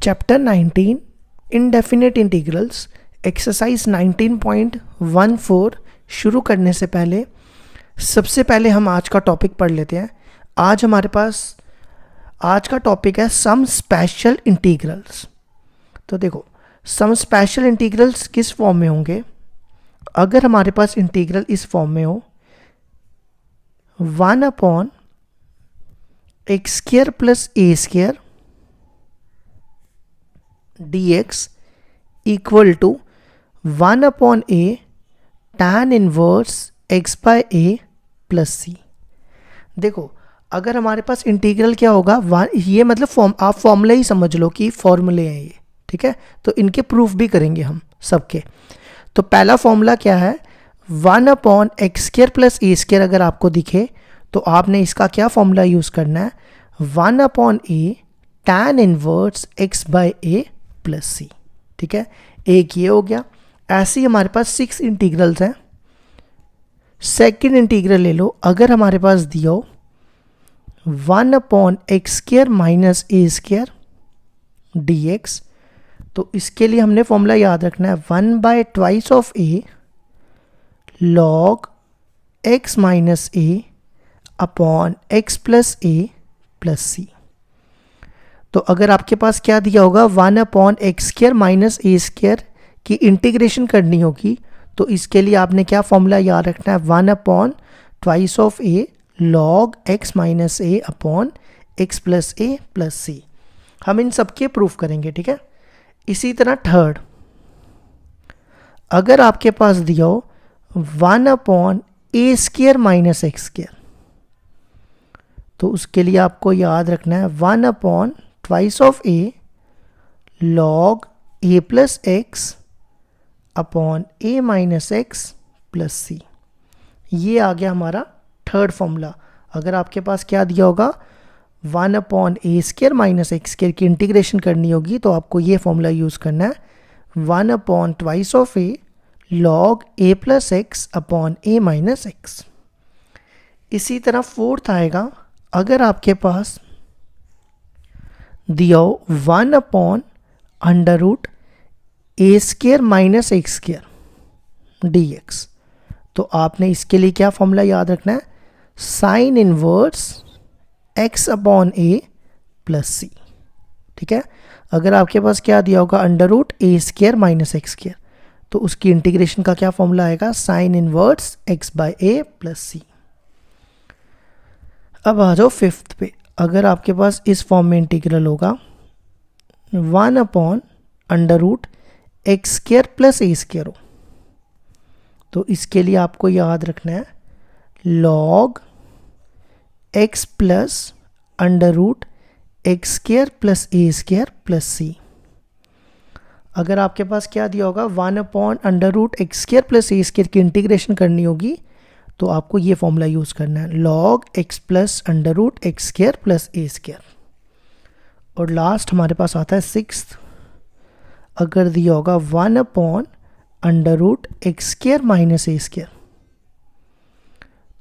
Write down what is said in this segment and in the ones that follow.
Chapter 19 indefinite integrals exercise 19.14 शुरू करने से पहले सबसे पहले हम आज का टॉपिक पढ़ लेते हैं। आज हमारे पास आज का टॉपिक है सम स्पेशल इंटीग्रल्स। तो देखो, सम स्पेशल इंटीग्रल्स किस फॉर्म में होंगे। अगर हमारे पास इंटीग्रल इस फॉर्म में हो 1/x² plus a² dx equal to 1/a tan inverse x by a plus c। देखो, अगर हमारे पास इंटीग्रल क्या होगा, ये मतलब आप फॉर्मूला ही समझ लो कि फॉर्मूले हैं ये, ठीक है। तो इनके प्रूफ भी करेंगे हम सबके। तो पहला फॉर्मूला क्या है, 1/x² प्लस a² अगर आपको दिखे तो आपने इसका क्या फॉर्मूला यूज करना है, 1/a tan inverse x by a plus c, ठीक है। एक ये हो गया। ऐसे ही हमारे पास 6 इंटीग्रल्स हैं। सेकंड इंटीग्रल ले लो, अगर हमारे पास दिया हो 1/x² माइनस a² dx, तो इसके लिए हमने फॉर्मूला याद रखना है 1/2 of a log x minus a upon x plus a plus c। तो अगर आपके पास क्या दिया होगा 1/x² माइनस a² की इंटीग्रेशन करनी होगी, तो इसके लिए आपने क्या फॉर्मूला याद रखना है 1/2 of a log x minus a upon x plus a plus c। हम इन सबके प्रूफ करेंगे, ठीक है। इसी तरह थर्ड, अगर आपके पास दिया हो 1/a² माइनस x², तो उसके लिए आपको याद रखना है 1/2 of a log a plus x upon a minus x plus c। ये आ गया हमारा थर्ड फॉर्मूला। अगर आपके पास क्या दिया होगा 1/a² माइनस x² की इंटीग्रेशन करनी होगी, तो आपको ये फॉर्मूला यूज करना है 1/2 of a log a plus x upon a minus x। इसी तरह फोर्थ आएगा, अगर आपके पास दिया हो 1/√a² माइनस x² dx, तो आपने इसके लिए क्या फॉर्मूला याद रखना है, sine inverse x upon a plus c, ठीक है। अगर आपके पास क्या दिया होगा √a² माइनस x², तो उसकी इंटीग्रेशन का क्या फॉर्मूला आएगा, sine inverse x by a plus c। अब आ जाओ फिफ्थ पे। अगर आपके पास इस फॉर्म में इंटीग्रल होगा 1/√x² प्लस a² हो, तो इसके लिए आपको याद रखना है log x plus √x² plus a² plus c। अगर आपके पास क्या दिया होगा 1/√x² प्लस a² की इंटीग्रेशन करनी होगी, तो आपको ये फॉर्मूला यूज करना है log x plus √x² plus a²। और लास्ट हमारे पास आता है सिक्स्थ, अगर दिया होगा 1/√x² माइनस a²,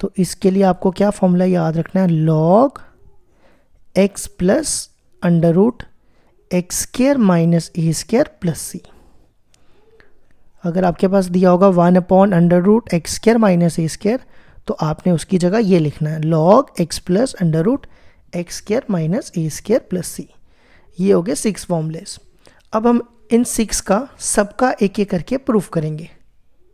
तो इसके लिए आपको क्या फॉर्मूला याद रखना है log x plus √x² minus a² plus c। अगर आपके पास दिया होगा 1/√x² माइनस a², तो आपने उसकी जगह ये लिखना है log x plus √x² minus a² plus c। ये हो गए 6 फॉर्मूलेस। अब हम इन 6 का सबका एक एक करके प्रूफ करेंगे,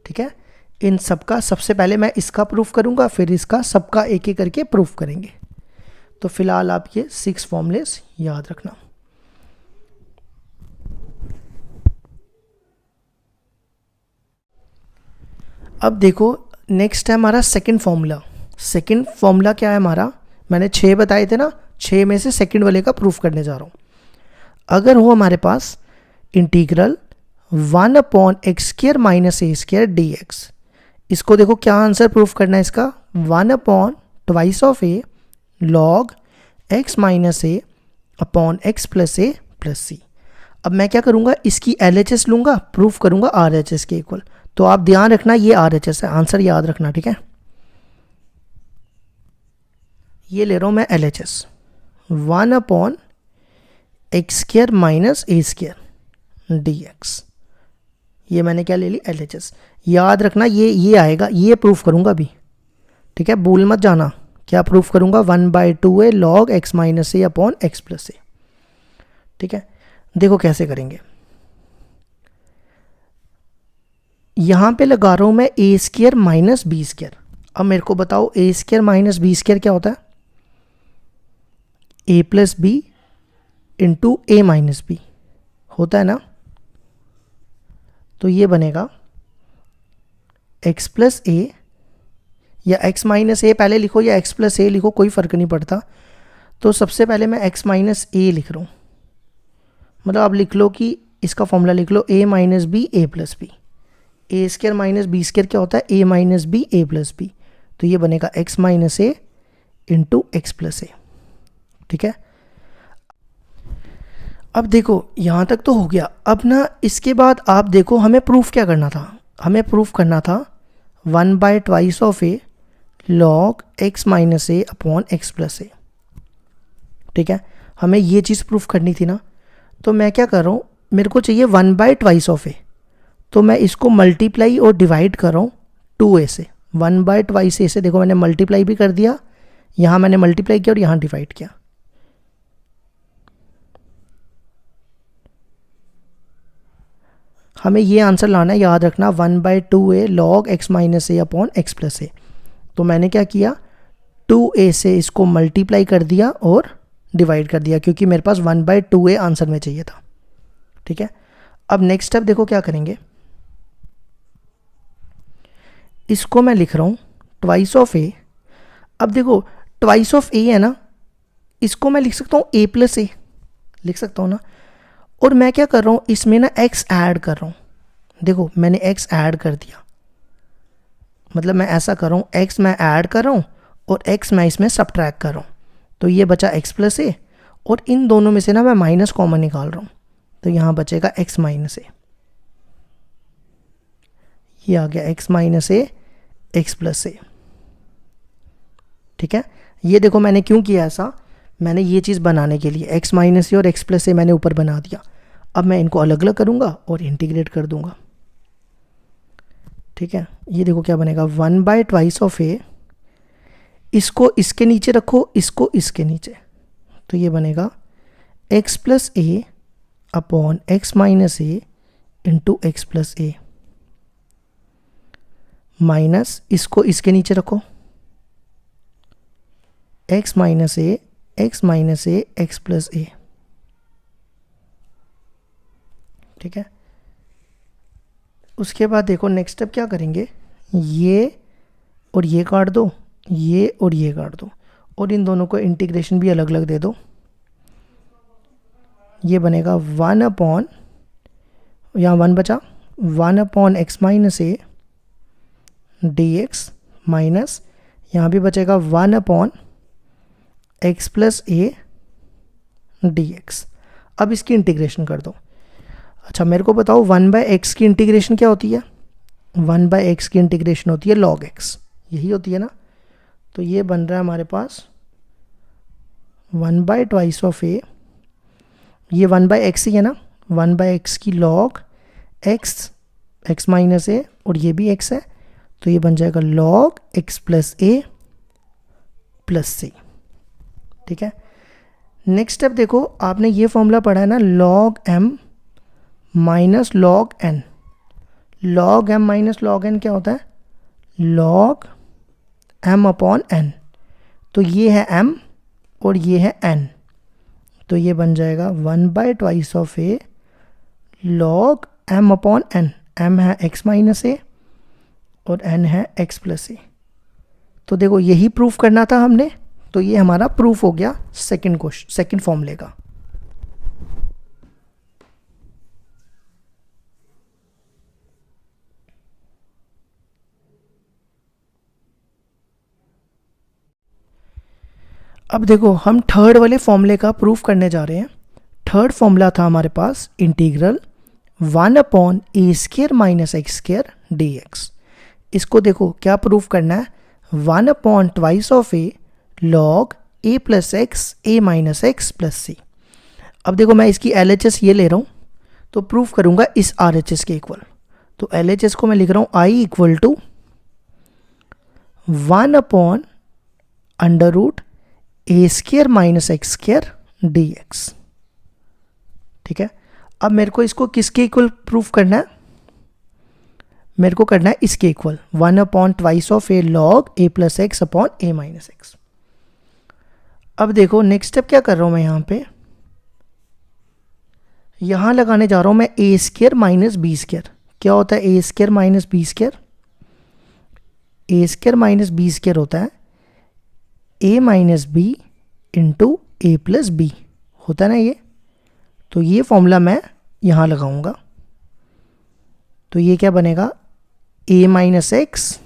ठीक है। इन सबका सबसे पहले मैं इसका प्रूफ करूंगा, फिर इसका सबका एक एक करके प्रूफ करेंगे। तो फिलहाल आप ये 6 फॉर्मूलेस याद रखना। अब देखो, नेक्स्ट है हमारा सेकंड फॉर्मूला। सेकंड फॉर्मूला क्या है हमारा, मैंने 6 बताए थे ना, 6 में से सेकंड वाले का प्रूफ करने जा रहा हूँ। अगर हो हमारे पास integral 1/x² minus a² dx, इसको देखो क्या आंसर प्रूफ करना है इसका, 1/2 of a log x minus a upon x plus a plus c। अब मैं क्या करूँगा, इसकी LHS लूँगा, प्रूफ करूँगा RHS के इक्वल। तो आप ध्यान रखना ये RHS है, आंसर याद रखना, ठीक है। ये ले रहा हूँ मैं LHS 1/a X square minus ए स्क्वायर डी एक्स। ये मैंने क्या ले ली, एल एच एस। याद रखना ये आएगा, ये प्रूफ करूँगा अभी, ठीक है, भूल मत जाना। क्या प्रूफ करूँगा, 1/2a log x माइनस ए अपॉन एक्स प्लस ए। ठीक है, देखो कैसे करेंगे। यहाँ पे लगा रहा हूँ मैं ए स्क्वायर माइनस बी स्क्वायर। अब मेरे को बताओ ए स्क्वायर माइनस बी स्क्वायर क्या होता है, A plus B into A minus B होता है ना। तो ये बनेगा x प्लस ए, या x माइनस ए पहले लिखो या x प्लस ए लिखो, कोई फ़र्क नहीं पड़ता। तो सबसे पहले मैं x माइनस ए लिख रहा हूँ, मतलब आप लिख लो कि इसका फॉर्मूला लिख लो a minus B A plus B. A square minus B square क्या होता है, a minus B A plus B. तो ये बनेगा x minus A into x plus ए। ठीक है, अब देखो यहाँ तक तो हो गया। अब ना इसके बाद आप देखो हमें प्रूफ क्या करना था, हमें प्रूफ करना था 1/2 of A log x minus A upon x plus ए। ठीक है, हमें ये चीज़ प्रूफ करनी थी ना। तो मैं क्या कर रहा हूँ, मेरे को चाहिए 1/2 ऑफ ए, तो मैं इसको मल्टीप्लाई और डिवाइड कर रहा हूँ 2a से। 1/2 से देखो मैंने मल्टीप्लाई भी कर दिया, यहाँ मैंने मल्टीप्लाई किया और यहाँ डिवाइड किया। हमें ये आंसर लाना है, याद रखना 1/2a log x माइनस ए अपॉन एक्स प्लस ए। तो मैंने क्या किया, 2a से इसको मल्टीप्लाई कर दिया और डिवाइड कर दिया, क्योंकि मेरे पास 1/2a आंसर में चाहिए था। ठीक है, अब नेक्स्ट स्टेप देखो क्या करेंगे। इसको मैं लिख रहा हूँ ट्वाइस ऑफ ए। अब देखो ट्वाइस ऑफ ए है ना, इसको मैं लिख सकता हूँ a प्लस ए, लिख सकता हूँ ना। और मैं क्या कर रहा हूँ, इसमें ना x ऐड कर रहा हूँ। देखो मैंने x ऐड कर दिया, मतलब मैं ऐसा कर रहा हूँ, x मैं ऐड कर रहा हूँ और x मैं इसमें सब्ट्रैक्ट कर रहा हूँ। तो ये बचा x प्लस ए, और इन दोनों में से ना मैं माइनस कॉमन निकाल रहा हूँ, तो यहाँ बचेगा x माइनस ए। ये आ गया x माइनस ए एक्स प्लस ए। ठीक है, ये देखो मैंने क्यों किया ऐसा, मैंने ये चीज़ बनाने के लिए x माइनस ए और x प्लस ए मैंने ऊपर बना दिया। अब मैं इनको अलग अलग करूँगा और इंटीग्रेट कर दूँगा। ठीक है, ये देखो क्या बनेगा, 1/2 ऑफ ए, इसको इसके नीचे रखो, इसको इसके नीचे, तो ये बनेगा x plus A upon x minus A into x plus A, minus इसको इसके नीचे रखो, x माइनस ए एक्स माइनस ए एक्स प्लस ए। ठीक है, उसके बाद देखो नेक्स्ट स्टेप क्या करेंगे, ये और ये काट दो, ये और ये काट दो, और इन दोनों को इंटीग्रेशन भी अलग अलग दे दो। ये बनेगा 1 अपॉन, यहाँ 1 बचा, 1 upon x minus A D x, minus यहाँ भी बचेगा 1 upon x plus A D x. अब इसकी इंटीग्रेशन कर दो। अच्छा मेरे को बताओ 1/x की इंटीग्रेशन क्या होती है, 1/x की इंटीग्रेशन होती है log x, यही होती है ना। तो ये बन रहा है हमारे पास 1/2 ऑफ ए, ये 1/x ही है ना, 1/x की log x माइनस ए, और ये भी x है, तो ये बन जाएगा log x प्लस ए प्लस सी। ठीक है, नेक्स्ट स्टेप देखो, आपने ये फॉर्मूला पढ़ा है ना, log m minus log n। log m minus log n क्या होता है, log m अपॉन n। तो ये है m और ये है n, तो ये बन जाएगा 1/2 of A log m upon n। m है x माइनस ए और n है x प्लस ए। तो देखो यही प्रूफ करना था हमने, तो ये हमारा प्रूफ हो गया सेकंड फॉर्मूले का। अब देखो हम थर्ड वाले फॉर्मूले का प्रूफ करने जा रहे हैं। थर्ड फॉर्मूला था हमारे पास इंटीग्रल 1 अपॉन ए square minus x square D X. इसको देखो क्या प्रूफ करना है, 1 upon twice of A log A plus X A minus x plus C. अब देखो मैं इसकी LHS ये ले रहा हूँ, तो प्रूफ करूँगा इस RHS के इक्वल। तो LHS को मैं लिख रहा हूँ I equal to 1 upon under root A square minus x square dx। ठीक है, अब मेरे को इसको किसके इक्वल प्रूफ करना है? मेरे को करना है इसके equal 1 upon twice of A log A plus x upon a minus x. अब देखो नेक्स्ट स्टेप क्या कर रहा हूं मैं, यहां लगाने जा रहा हूं मैं ए स्क्र माइनस बी स्क्र। क्या होता है ए स्क्र माइनस बी स्क्र? ए स्क्र माइनस बी स्क्र होता है ए माइनस बी इंटू ए प्लस बी, होता है ना ये। तो ये फॉर्मूला मैं यहां लगाऊंगा, तो ये क्या बनेगा ए माइनस एक्स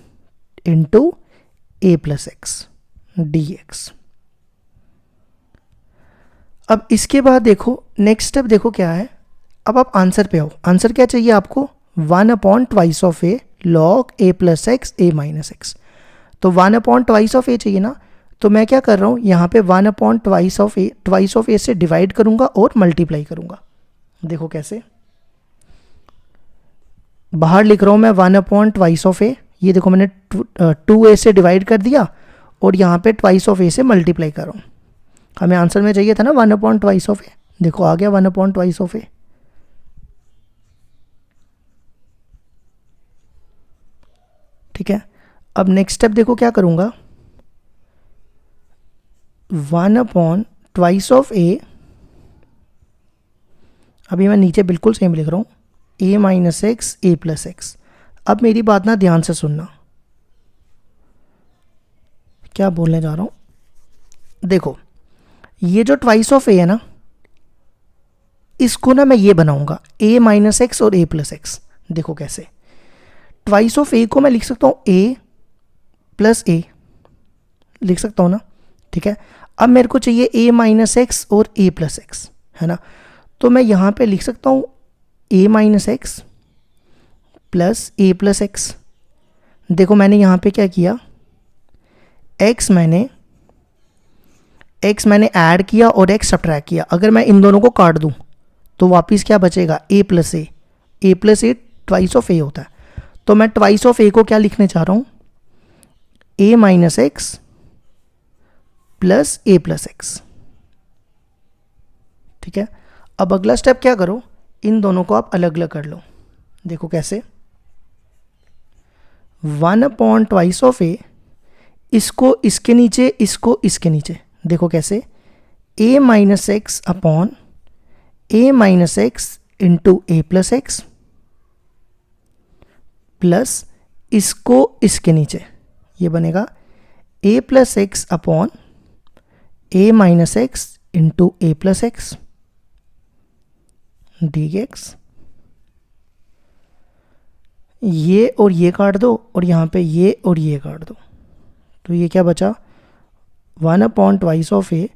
इंटू ए प्लस एक्स dx। अब इसके बाद देखो नेक्स्ट स्टेप देखो क्या है। अब आप आंसर पे आओ। आंसर क्या चाहिए आपको? 1 upon twice of A log A plus X A minus x. तो 1 अपॉन ट्वाइस ऑफ ए चाहिए ना, तो मैं क्या कर रहा हूँ यहाँ पे 1 अपॉन ट्वाइस ऑफ ए से डिवाइड करूँगा और मल्टीप्लाई करूँगा। देखो कैसे, बाहर लिख रहा हूँ मैं 1 अपॉन ट्वाइस ऑफ ए, ये देखो मैंने 2a से डिवाइड कर दिया और यहाँ पे ट्वाइस ऑफ ए से मल्टीप्लाई कर रहा हूँ। हमें आंसर में चाहिए था ना 1 अपॉन ट्वाइस ऑफ ए, देखो आ गया 1 अपॉन ट्वाइस ऑफ ए। ठीक है, अब नेक्स्ट स्टेप देखो क्या करूँगा, 1 अपॉन ट्वाइस ऑफ ए, अभी मैं नीचे बिल्कुल सेम लिख रहा हूँ ए माइनस एक्स ए प्लस एक्स। अब मेरी बात ना ध्यान से सुनना, क्या बोलने जा रहा हूँ। देखो ये जो ट्वाइस ऑफ ए है ना, इसको ना मैं ये बनाऊंगा ए माइनस एक्स और ए प्लस एक्स। देखो कैसे, ट्वाइस ऑफ ए को मैं लिख सकता हूँ ए प्लस ए, लिख सकता हूँ ना। ठीक है, अब मेरे को चाहिए ए माइनस एक्स और ए प्लस एक्स, है ना। तो मैं यहाँ पे लिख सकता हूँ ए माइनस एक्स प्लस ए प्लस एक्स। देखो मैंने यहाँ पे क्या किया, एक्स मैंने ऐड किया और एक्स सब्ट्रैक्ट किया। अगर मैं इन दोनों को काट दूँ तो वापस क्या बचेगा, ए प्लस ए ट्वाइस ऑफ ए होता है। तो मैं ट्वाइस ऑफ ए को क्या लिखने चाह रहा हूँ, ए माइनस एक्स प्लस ए प्लस एक्स। ठीक है, अब अगला स्टेप क्या करो, इन दोनों को आप अलग अलग कर लो। देखो कैसे, 1 अपॉन ट्वाइस ऑफ ए, इसको इसके नीचे, इसको इसके नीचे। देखो कैसे, ए minus x upon a minus x into A plus x plus इसको इसके नीचे, ये बनेगा ए plus x upon a minus x into A plus x dx। ये और ये काट दो और यहाँ पे ये और ये काट दो, तो ये क्या बचा 1 अपॉन ट्वाइस ऑफ ए।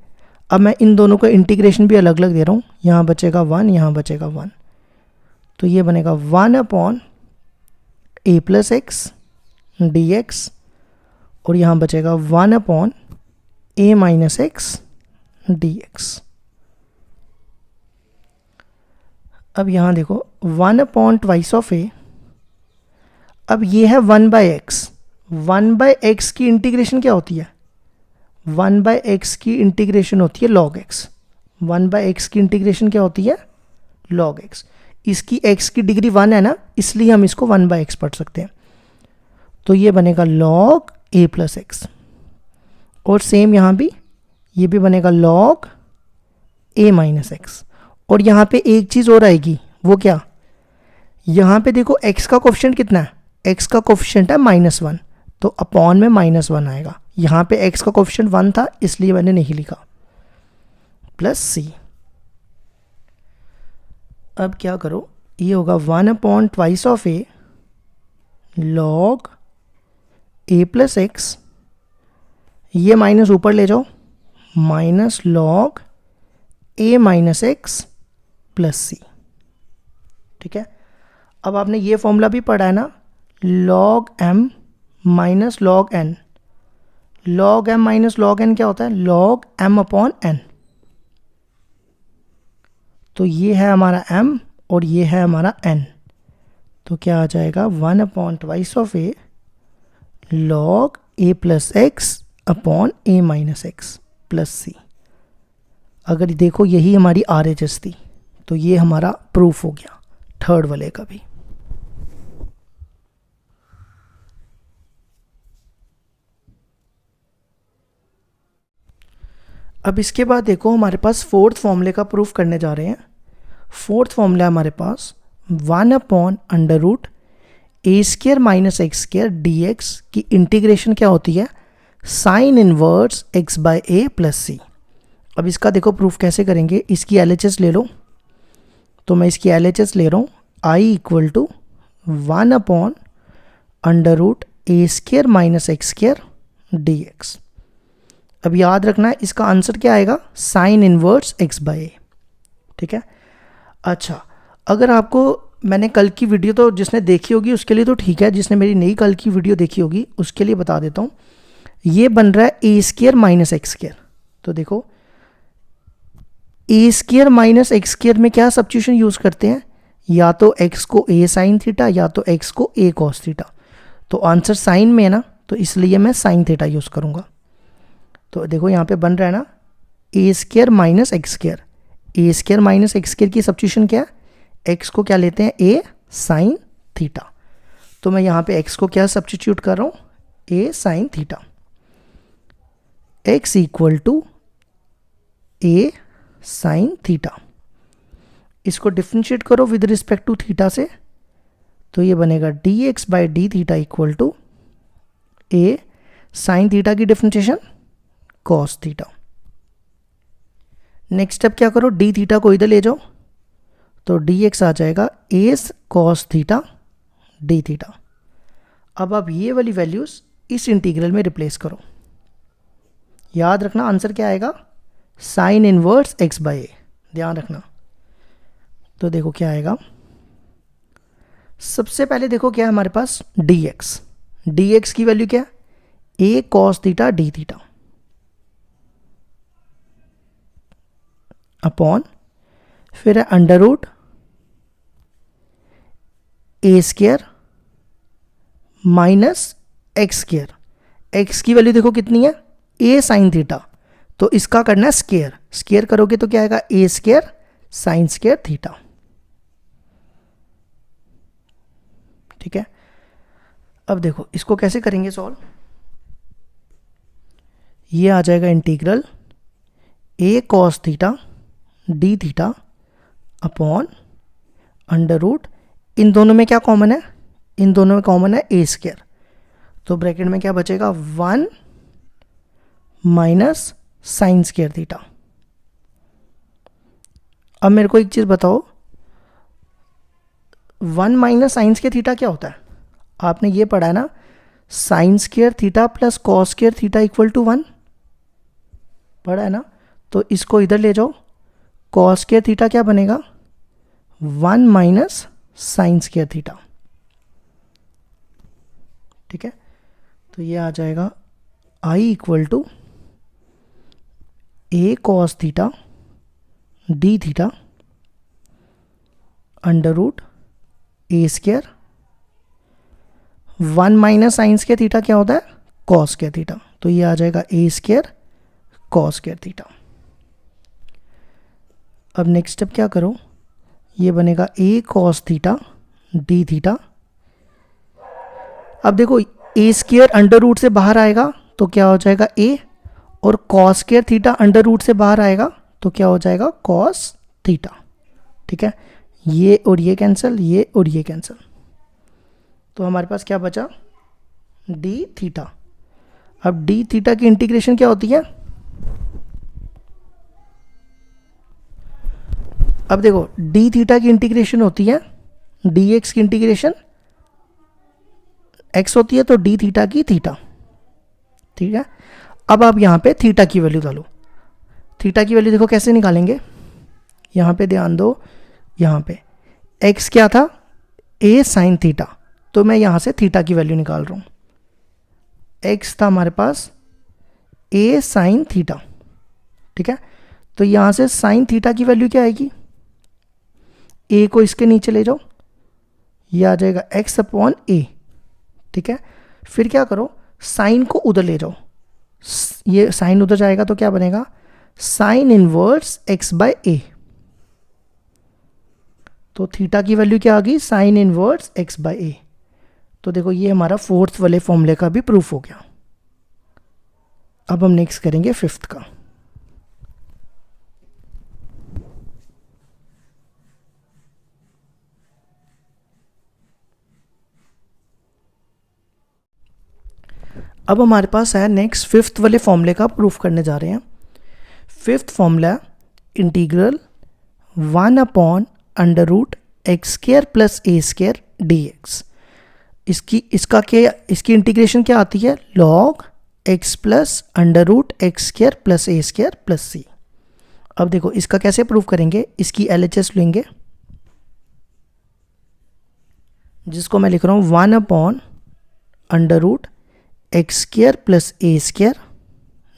अब मैं इन दोनों को इंटीग्रेशन भी अलग अलग दे रहा हूँ, यहाँ बचेगा 1, यहाँ बचेगा 1, तो ये बनेगा 1 अपॉन ए प्लस एक्स dx और यहाँ बचेगा 1 upon a minus x dx। अब यहाँ देखो 1 अपॉन ट्वाइस ऑफ ए, अब ये है 1 बाई एक्स। 1 बाई एक्स की इंटीग्रेशन क्या होती है, 1 बाई एक्स की इंटीग्रेशन होती है लॉग एक्स। 1 बाई एक्स की इंटीग्रेशन क्या होती है, लॉग एक्स। इसकी एक्स की डिग्री 1 है ना, इसलिए हम इसको 1 बाई एक्स पढ़ सकते हैं। तो ये बनेगा लॉग ए प्लस एक्स, और सेम यहाँ भी, ये भी बनेगा लॉग ए माइनस एक्स। और यहाँ पे एक चीज़ और आएगी, वो क्या, यहाँ पे देखो x का कोफिशिएंट कितना है, x का कोफिशिएंट है -1, तो अपॉन में -1 आएगा। यहाँ पे x का कोफिशिएंट 1 था इसलिए मैंने नहीं लिखा, प्लस सी। अब क्या करो, ये होगा 1 upon twice of A log A plus x, ये माइनस ऊपर ले जाओ, माइनस लॉग ए माइनस एक्स प्लस सी। ठीक है, अब आपने ये फॉर्मूला भी पढ़ा है ना, log M minus log N. Log M minus log N क्या होता है, लॉग एम अपॉन एन। तो ये है हमारा m और ये है हमारा n, तो क्या आ जाएगा 1/2 of a log a plus x upon a minus x plus C. अगर देखो यही हमारी RHS थी, तो ये हमारा प्रूफ हो गया थर्ड वाले का भी। अब इसके बाद देखो हमारे पास फोर्थ फॉर्मूले का प्रूफ करने जा रहे हैं। फोर्थ फॉर्मूला हमारे पास 1/√a² माइनस x² dx की इंटीग्रेशन क्या होती है, sine inverse x by a plus C. अब इसका देखो प्रूफ कैसे करेंगे, इसकी LHS ले लो, तो मैं इसकी LHS ले रहा हूँ I equal to 1/√a² minus x² dx। अब याद रखना है इसका आंसर क्या आएगा, sine inverse x by a। ठीक है। अच्छा, अगर आपको मैंने कल की वीडियो तो जिसने देखी होगी उसके लिए तो ठीक है, जिसने मेरी नई कल की वीडियो देखी होगी उसके लिए बता देता हूँ। ये बन रहा है a² माइनस x²। तो देखो a² माइनस x² में क्या सब्स्टिट्यूशन यूज़ करते हैं, या तो x को a साइन थीटा या तो x को a कॉस थीटा। तो आंसर साइन में है ना, तो इसलिए मैं साइन थीटा यूज़ करूँगा। तो देखो यहाँ पे बन रहा है ना a² minus x²। a² minus x² की सब्स्टिट्यूशन क्या है, x को क्या लेते हैं a साइन थीटा। तो मैं यहाँ पे x को क्या सब्स्टिट्यूट कर रहा हूँ, a sine theta. x equal to a sine theta. इसको डिफ्रेंशिएट करो विद रिस्पेक्ट टू थीटा से, तो ये बनेगा dx by D theta equal to a sine theta की differentiation cos theta. Next step क्या करो, डी थीटा को इधर ले जाओ, तो dx आ जाएगा a cos theta D theta. अब आप ये वाली वैल्यूज इस इंटीग्रल में रिप्लेस करो। याद रखना आंसर क्या आएगा, sine inverse x by a, ध्यान रखना। तो देखो क्या आएगा, सबसे पहले देखो क्या है हमारे पास dx की वैल्यू क्या है, a cos theta D theta upon फिर है √a² माइनस x²। x की वैल्यू देखो कितनी है, a साइन थीटा, तो इसका करना है स्केयर करोगे तो क्या आएगा a² साइन स्क्वायर थीटा। ठीक है। अब देखो इसको कैसे करेंगे सॉल्व, ये आ जाएगा integral a cos theta D theta upon √ इन दोनों में क्या कॉमन है, इन दोनों में कॉमन है a², तो ब्रैकेट में क्या बचेगा 1 माइनस साइन स्क्वायर थीटा। अब मेरे को एक चीज़ बताओ, 1 माइनस साइन स्क्वायर थीटा क्या होता है, आपने ये पढ़ा है ना, sine square theta plus cos square theta equal to 1, पढ़ा है ना। तो इसको इधर ले जाओ, कॉस स्क्वायर थीटा क्या बनेगा 1 माइनस साइन स्क्वायर थीटा। ठीक है, तो ये आ जाएगा I equal to a cos theta D theta √ a²। 1 minus sine square theta क्या होता है, कॉस स्क्वायर थीटा, तो ये आ जाएगा a² कॉस स्क्वायर थीटा। अब नेक्स्ट स्टेप क्या करो, ये बनेगा a cos theta D theta. अब देखो a² √ से बाहर आएगा तो क्या हो जाएगा a, और कॉस स्क्वायर थीटा √ से बाहर आएगा तो क्या हो जाएगा कॉस थीटा। ठीक है, ये और ये कैंसिल, ये और ये कैंसिल, तो हमारे पास क्या बचा डी थीटा। अब डी थीटा की इंटीग्रेशन क्या होती है, अब देखो डी थीटा की इंटीग्रेशन होती है dx की इंटीग्रेशन x होती है, तो डी थीटा की थीटा। ठीक है, अब आप यहाँ पे थीटा की वैल्यू डालो। थीटा की वैल्यू देखो कैसे निकालेंगे, यहाँ पे ध्यान दो, यहाँ पे x क्या था a साइन थीटा, तो मैं यहाँ से थीटा की वैल्यू निकाल रहा हूँ। x था हमारे पास a साइन थीटा। ठीक है, तो यहाँ से साइन थीटा की वैल्यू क्या आएगी, ए को इसके नीचे ले जाओ, ये आ जाएगा एक्स अपॉन ए, ठीक है। फिर क्या करो, साइन को उधर ले जाओ, ये साइन उधर जाएगा तो क्या बनेगा, साइन इनवर्स एक्स बाय ए। तो थीटा की वैल्यू क्या आ गई, साइन इनवर्स एक्स बाय ए। तो देखो ये हमारा फोर्थ वाले फॉर्मूले का भी प्रूफ हो गया। अब हम नेक्स्ट करेंगे फिफ्थ का। अब हमारे पास है नेक्स्ट फिफ्थ वाले फॉर्मूले का प्रूफ करने जा रहे हैं। Fifth formula integral 1 upon under root X square plus A square D X. इसकी इंटीग्रेशन क्या आती है, log X plus under root X square plus A square plus C. अब देखो इसका कैसे प्रूव करेंगे, इसकी LHS लेंगे, जिसको मैं लिख रहा हूँ 1 upon under root X square plus A square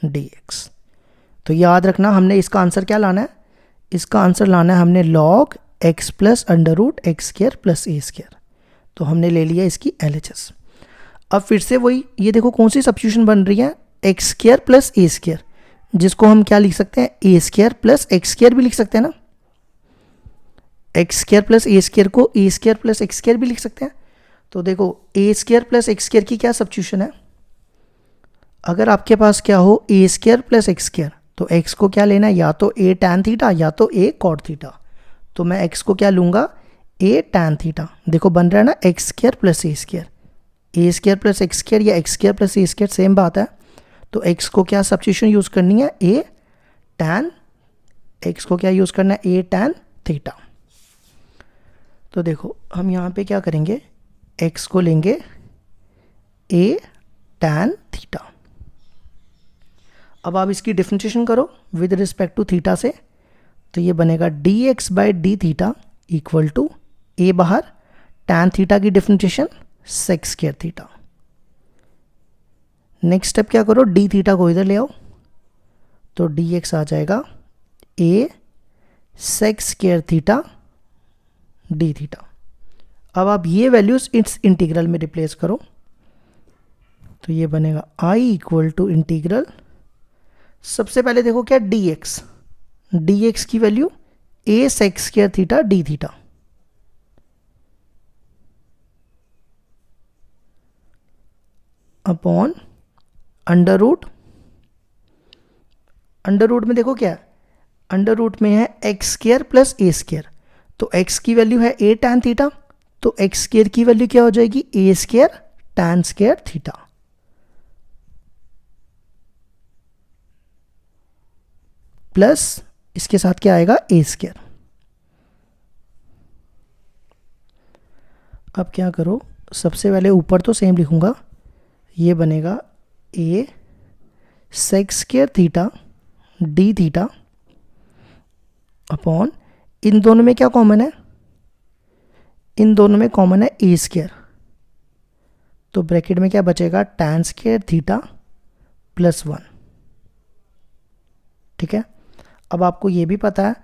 D X. तो याद रखना हमने इसका आंसर क्या लाना है, इसका आंसर लाना है हमने log X plus under root X square plus A square. तो हमने ले लिया इसकी LHS। अब फिर से वही, ये देखो कौन सी सब्स्टिट्यूशन बन रही है, x square plus A square, जिसको हम क्या लिख सकते हैं, ए स्क्र प्लस एक्स स्क्र भी लिख सकते हैं ना। X square plus A square को ए स्क्र प्लस एक्स स्क्र भी लिख सकते हैं। तो देखो ए स्क्र प्लस एक्स स्क्र की क्या सब्स्टिट्यूशन है, अगर आपके पास क्या हो ए स्क्र प्लस एक्स स्क्र, तो एक्स को क्या लेना है, या तो ए टैन थीटा या तो ए कॉट थीटा। तो मैं एक्स को क्या लूँगा, ए टैन थीटा। देखो बन रहा है ना x square plus A square plus x square या x square plus A square same बात है। तो एक्स को क्या सब्स्टिट्यूशन यूज़ करनी है, ए टैन, एक्स को क्या यूज़ करना है, ए टैन थीटा। तो देखो हम यहाँ पे क्या करेंगे, एक्स को लेंगे ए टैन थीटा। अब आप इसकी डिफरेंशिएशन करो विद रिस्पेक्ट टू थीटा से, तो ये बनेगा D X by D theta equal to A बाहर, टैन थीटा की differentiation sec square theta. Next step क्या करो, डी थीटा को इधर ले आओ, तो डी एक्स आ जाएगा A sec square theta D theta. अब आप ये वैल्यूज इस इंटीग्रल में रिप्लेस करो, तो ये बनेगा आई इक्वल टू इंटीग्रल, सबसे पहले देखो क्या डी एक्स की value A sec square theta D theta, upon under root में देखो क्या है, अंडर रूट में है X square plus A square, तो एक्स की वैल्यू है ए टैन थीटा, तो एक्स स्क्वायर की वैल्यू क्या हो जाएगी, A square tan square theta, plus इसके साथ क्या आएगा, ए स्क्वायर। अब क्या करो, सबसे पहले ऊपर तो सेम लिखूंगा, ये बनेगा A sec square theta D theta upon, इन दोनों में क्या कॉमन है, इन दोनों में कॉमन है ए स्क्वायर, तो ब्रैकेट में क्या बचेगा, टैन स्क्वायर थीटा प्लस 1, ठीक है। अब आपको ये भी पता है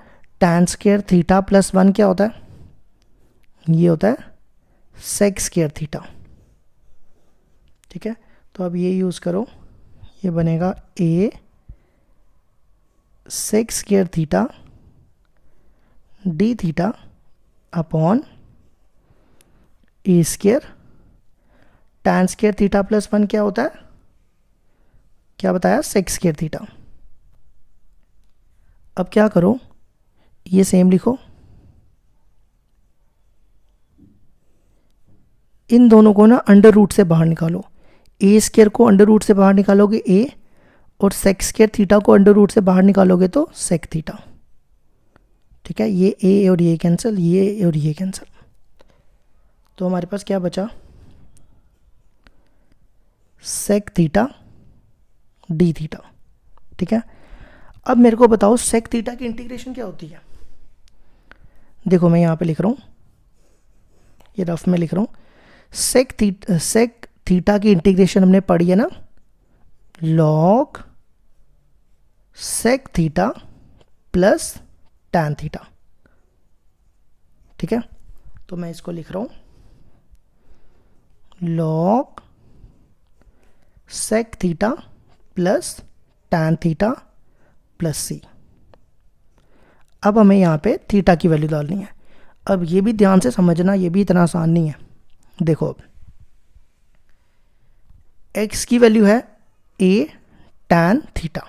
टैन स्क्वायर थीटा प्लस 1 क्या होता है, ये होता है सेक स्क्वायर थीटा, ठीक है। तो अब ये यूज़ करो, ये बनेगा A sec square theta D theta upon A square, tan square theta plus 1 क्या होता है, क्या बताया, सेक स्क्वायर थीटा। अब क्या करो, ये सेम लिखो, इन दोनों को ना अंडर रूट से बाहर निकालो, ए स्क्वायर को अंडर रूट से बाहर निकालोगे ए, और सेक स्क्वायर थीटा को अंडर रूट से बाहर निकालोगे तो सेक थीटा, ठीक है। ये ए और ये कैंसिल, ये और ये कैंसिल, तो हमारे पास क्या बचा, सेक थीटा डी थीटा, ठीक है। अब मेरे को बताओ सेक थीटा की इंटीग्रेशन क्या होती है। देखो मैं यहाँ पे लिख रहा हूँ, ये रफ में लिख रहा हूँ, सेक थीटा की इंटीग्रेशन हमने पढ़ी है ना, log sec theta plus tan theta, ठीक है, तो मैं इसको लिख रहा हूँ log sec theta plus tan theta plus C. अब हमें यहाँ पे थीटा की वैल्यू डालनी है। अब ये भी ध्यान से समझना, ये भी इतना आसान नहीं है। देखो अब x की वैल्यू है a tan थीटा,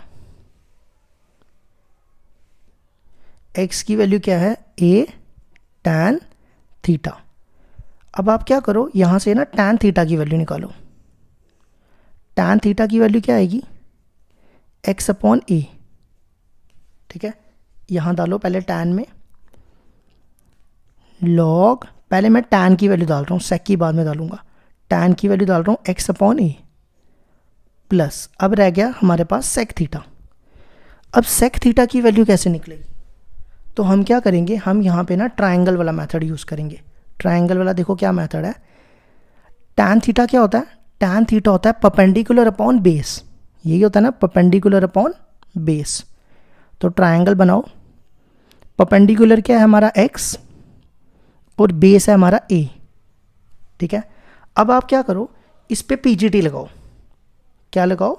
x की वैल्यू क्या है a tan थीटा। अब आप क्या करो, यहाँ से ना tan थीटा की वैल्यू निकालो। tan थीटा की वैल्यू क्या आएगी x अपॉन a, ठीक है, यहाँ डालो पहले tan में log, पहले मैं tan की वैल्यू डाल रहा हूँ, sec की बाद में डालूंगा। tan की वैल्यू डाल रहा हूँ x अपॉन a प्लस, अब रह गया हमारे पास sec थीटा। अब sec थीटा की वैल्यू कैसे निकलेगी, तो हम क्या करेंगे, हम यहाँ पे ना ट्रायंगल वाला मेथड यूज़ करेंगे। ट्रायंगल वाला देखो क्या मेथड है, tan थीटा क्या होता है, tan थीटा होता है परपेंडिकुलर अपॉन बेस, यही होता है ना परपेंडिकुलर अपॉन बेस। तो ट्रायंगल बनाओ, परपेंडिकुलर क्या है हमारा x और बेस है हमारा a, ठीक है। अब आप क्या करो, इस पे पीजीटी लगाओ। क्या लगाओ,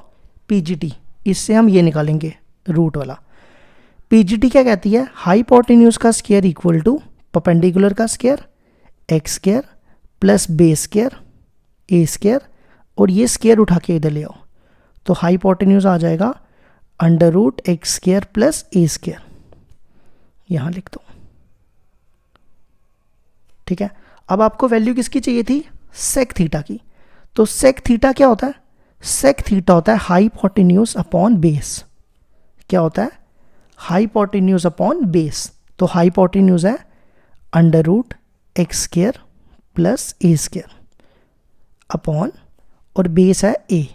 पीजीटी, इससे हम ये निकालेंगे रूट वाला। पीजीटी क्या कहती है, हाइपोटेन्यूज का स्क्वायर इक्वल टू परपेंडिकुलर का square x square plus base square A square, और ये स्क्वायर उठा के इधर ले आओ, तो हाइपोटेन्यूज आ जाएगा under root x square plus A square, यहाँ लिख दो, ठीक है। अब आपको वैल्यू किसकी चाहिए थी, सेक थीटा की। तो सेक थीटा क्या होता है, सेक थीटा होता है हाइपोटेन्यूज अपॉन बेस। क्या होता है, हाइपोटेन्यूज अपॉन बेस। तो हाइपोटेन्यूज है under root x square plus A square upon, और बेस है ए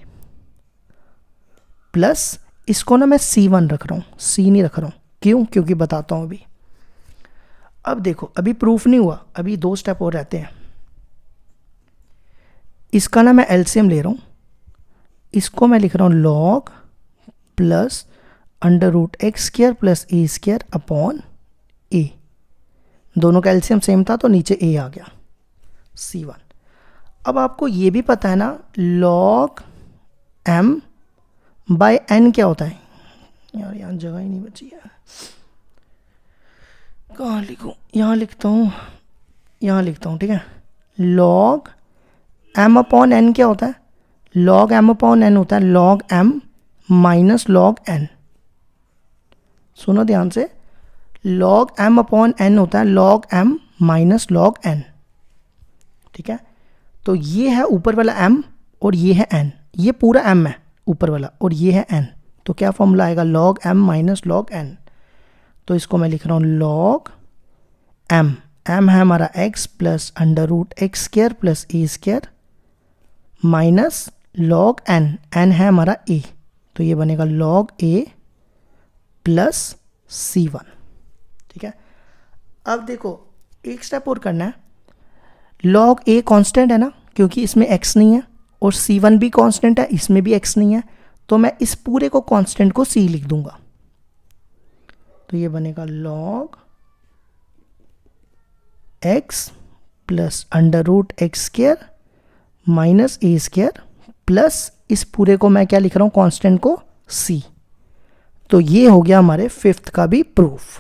प्लस, इसको ना मैं C1 रख रहा हूँ, C नहीं रख रहा हूँ, क्यों, क्योंकि बताता हूँ अभी। अब देखो अभी प्रूफ नहीं हुआ, अभी 2 स्टेप और रहते हैं। इसका ना मैं एलसीएम ले रहा हूँ, इसको मैं लिख रहा हूँ log plus under root x square plus A square upon A, दोनों का एलसीएम सेम था तो नीचे ए आ गया C1। अब आपको ये भी पता है ना log m बाय n क्या होता है, यार यहाँ जगह ही नहीं बची है, कहाँ लिखूँ, यहाँ लिखता हूँ, यहाँ लिखता हूँ, ठीक है। log m अपॉन n क्या होता है, log m अपॉन n होता है log m minus log n। सुनो ध्यान से, log m अपॉन n होता है log m minus log n, ठीक है। तो ये है ऊपर वाला m और ये है n, ये पूरा m है ऊपर वाला और ये है n, तो क्या फॉर्मूला आएगा log m minus log n। तो इसको मैं लिख रहा हूँ log m, m है हमारा x plus under root x square plus A square minus log n, n है हमारा a, तो ये बनेगा log a प्लस C1, ठीक है। अब देखो एक स्टेप और करना है, log a कांस्टेंट है ना, क्योंकि इसमें x नहीं है, और C1 भी कांस्टेंट है, इसमें भी x नहीं है, तो मैं इस पूरे को कांस्टेंट को c लिख दूंगा, तो ये बनेगा log x plus under root x square minus ए स्क्वायर प्लस इस पूरे को मैं क्या लिख रहा हूँ कांस्टेंट को c। तो ये हो गया हमारे 5th का भी प्रूफ।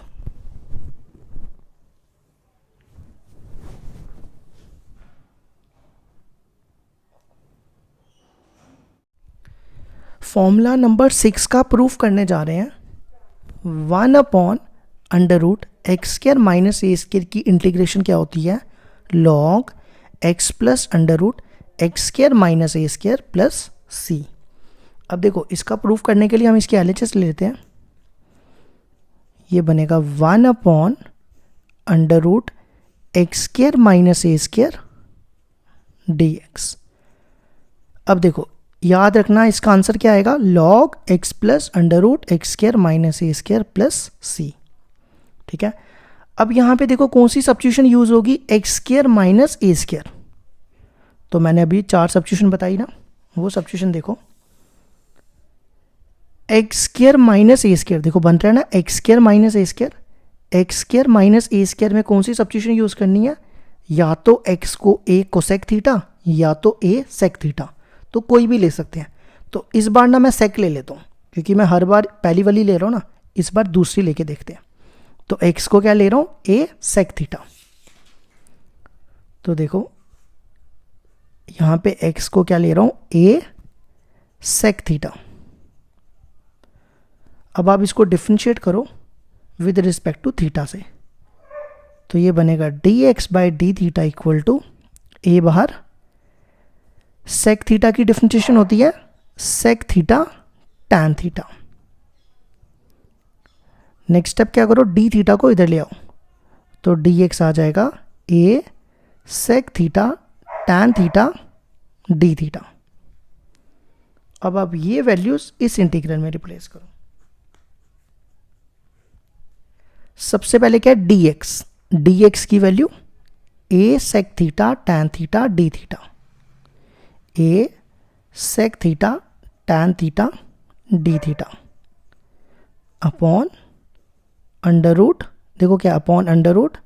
फॉर्मूला नंबर 6 का प्रूफ करने जा रहे हैं। 1 upon under root x square minus ए स्क्वायर की इंटीग्रेशन क्या होती है, log x plus under root x square minus ए स्क्वायर प्लस सी। अब देखो इसका प्रूफ करने के लिए हम इसके LHS ले लेते हैं, ये बनेगा 1 upon under root x square minus ए स्क्वायर dx। अब देखो याद रखना इसका आंसर क्या आएगा, log x plus under root x square minus ए स्क्वायर प्लस सी, ठीक है। अब यहाँ पे देखो कौन सी सब्स्टिट्यूशन यूज होगी, एक्स स्क्वायर माइनस ए स्क्वायर, तो मैंने अभी 4 सब्स्टिट्यूशन बताई ना, वो सब्स्टिट्यूशन देखो, एक्स स्क्वायर माइनस ए स्क्वायर, देखो बन रहा है ना एक्स स्क्वायर माइनस ए स्क्वायर, एक्स स्क्वायर माइनस ए स्क्वायर में कौन सी सब्स्टिट्यूशन यूज़ करनी है, या तो एक्स को ए कोसेक थीटा या तो ए सेक थीटा, तो कोई भी ले सकते हैं। तो इस बार ना मैं सेक ले लेता हूँ क्योंकि मैं हर बार पहली वाली ले रहा हूँ ना, इस बार दूसरी लेके देखते हैं। तो एक्स को क्या ले रहा हूँ, ए सेक थीटा। तो देखो यहाँ पे एक्स को क्या ले रहा हूँ, ए सेक थीटा। अब आप इसको डिफ्रेंशिएट करो विद रिस्पेक्ट टू थीटा से, तो ये बनेगा D X by D theta equal to A बाहर, सेक थीटा की डिफ्रेंशिएशन होती है sec theta tan theta. Next step क्या करो, डी थीटा को इधर ले आओ, तो डी एक्स आ जाएगा A sec theta tan theta D theta. अब आप ये वैल्यूज इस इंटीग्रल में रिप्लेस करो। सबसे पहले क्या है, डी एक्स की value A sec theta tan theta D theta, A sec theta tan theta D theta upon under root, देखो क्या upon under root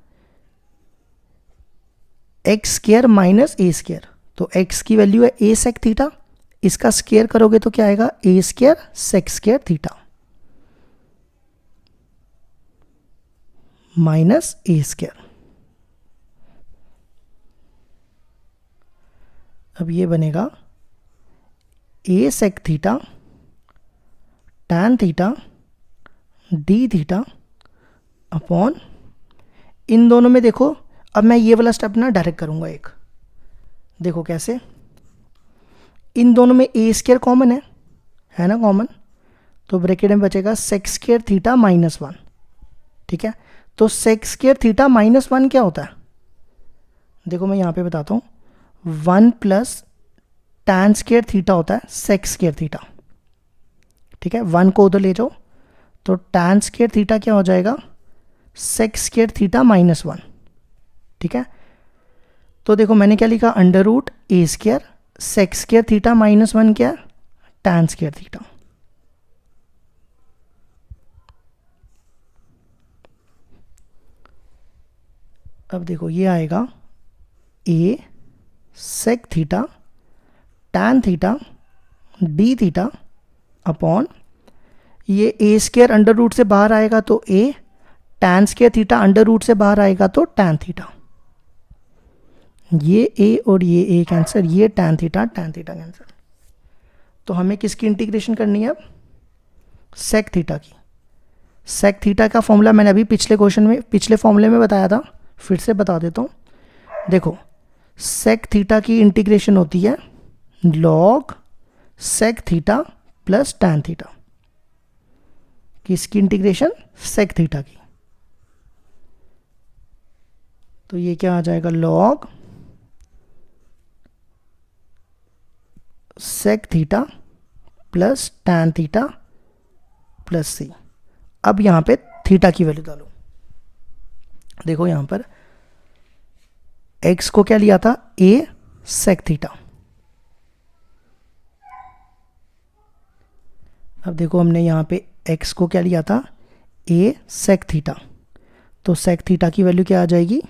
x square minus ए स्क्वायर। तो एक्स की वैल्यू है ए सेक थीटा, इसका square करोगे तो क्या आएगा, A square sec square theta minus A square. अब ये बनेगा A sec theta tan theta D theta upon, इन दोनों में देखो, अब मैं ये वाला स्टेप ना डायरेक्ट करूंगा एक, देखो कैसे, इन दोनों में ए स्क्वायर कॉमन है ना कॉमन, तो ब्रैकेट में बचेगा sec square theta minus one. ठीक है, तो sec square theta minus one क्या होता है, देखो मैं यहाँ पे बताता हूँ, one plus tan square theta होता है सेक स्क्वायर थीटा। ठीक है, वन को उधर ले जाओ, तो टैन स्क्वायर थीटा क्या हो जाएगा, sec square theta minus one. ठीक है, तो देखो मैंने क्या लिखा, under root A square sec square theta minus one क्या है, टैन स्क्वायर थीटा। अब देखो ये आएगा A sec theta tan theta D theta upon, ये ए स्क्वायर अंडर रूट से बाहर आएगा तो A, tan square theta under root से बाहर आएगा तो टैन थीटा, ये ए और ये ए कैंसर, ये टैन थीटा कैंसर। तो हमें किसकी इंटीग्रेशन करनी है अब, सेक थीटा की। सेक थीटा का फॉर्मूला मैंने अभी पिछले क्वेश्चन में, पिछले फॉर्मूले में बताया था, फिर से बता देता हूँ। देखो सेक थीटा की इंटीग्रेशन होती है log sec theta plus tan theta, किसकी इंटीग्रेशन, सेक थीटा की। तो ये क्या आ जाएगा, log sec theta plus tan theta plus C. अब यहां पे थीटा की वैल्यू डालो, देखो यहां पर एक्स को क्या लिया था, ए सेक थीटा। अब देखो हमने यहां पे एक्स को क्या लिया था, ए सेक थीटा, तो सेक थीटा की वैल्यू क्या आ जाएगी,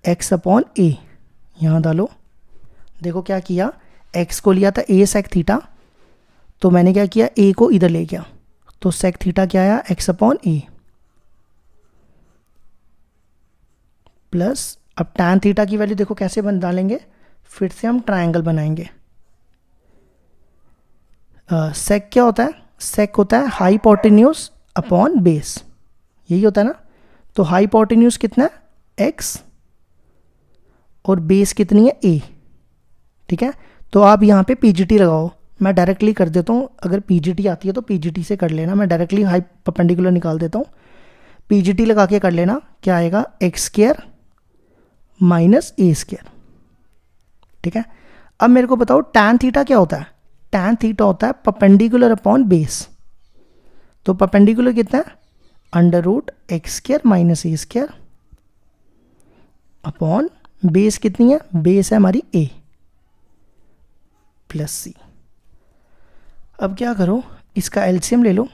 एक्स अपॉन ए, यहाँ डालो। देखो क्या किया, एक्स को लिया था ए सेक थीटा, तो मैंने क्या किया, ए को इधर ले गया, तो सेक थीटा क्या आया, एक्स अपॉन ए प्लस, अब टैन थीटा की वैल्यू देखो कैसे बन डालेंगे, फिर से हम ट्रायंगल बनाएंगे। सेक क्या होता है, सेक होता है हाइपोटेन्यूज अपॉन बेस, यही होता है ना। तो हाइपोटेन्यूज कितना है, एक्स, और बेस कितनी है, ए। ठीक है, तो आप यहाँ पे पीजीटी लगाओ, मैं डायरेक्टली कर देता हूँ, अगर पीजीटी आती है तो पीजीटी से कर लेना, मैं डायरेक्टली हाई परपेंडिकुलर निकाल देता हूँ। पीजीटी लगा के कर लेना, क्या आएगा, एक्स स्क्वायर माइनस ए स्क्वायर। ठीक है, अब मेरे को बताओ टैन थीटा क्या होता है, टैन थीटा होता है परपेंडिकुलर अपॉन बेस, तो परपेंडिकुलर कितना है, under root x square minus ए स्क्वायर अपॉन बेस कितनी है, बेस है हमारी ए प्लस सी। अब क्या करो, इसका एलसीएम ले लो,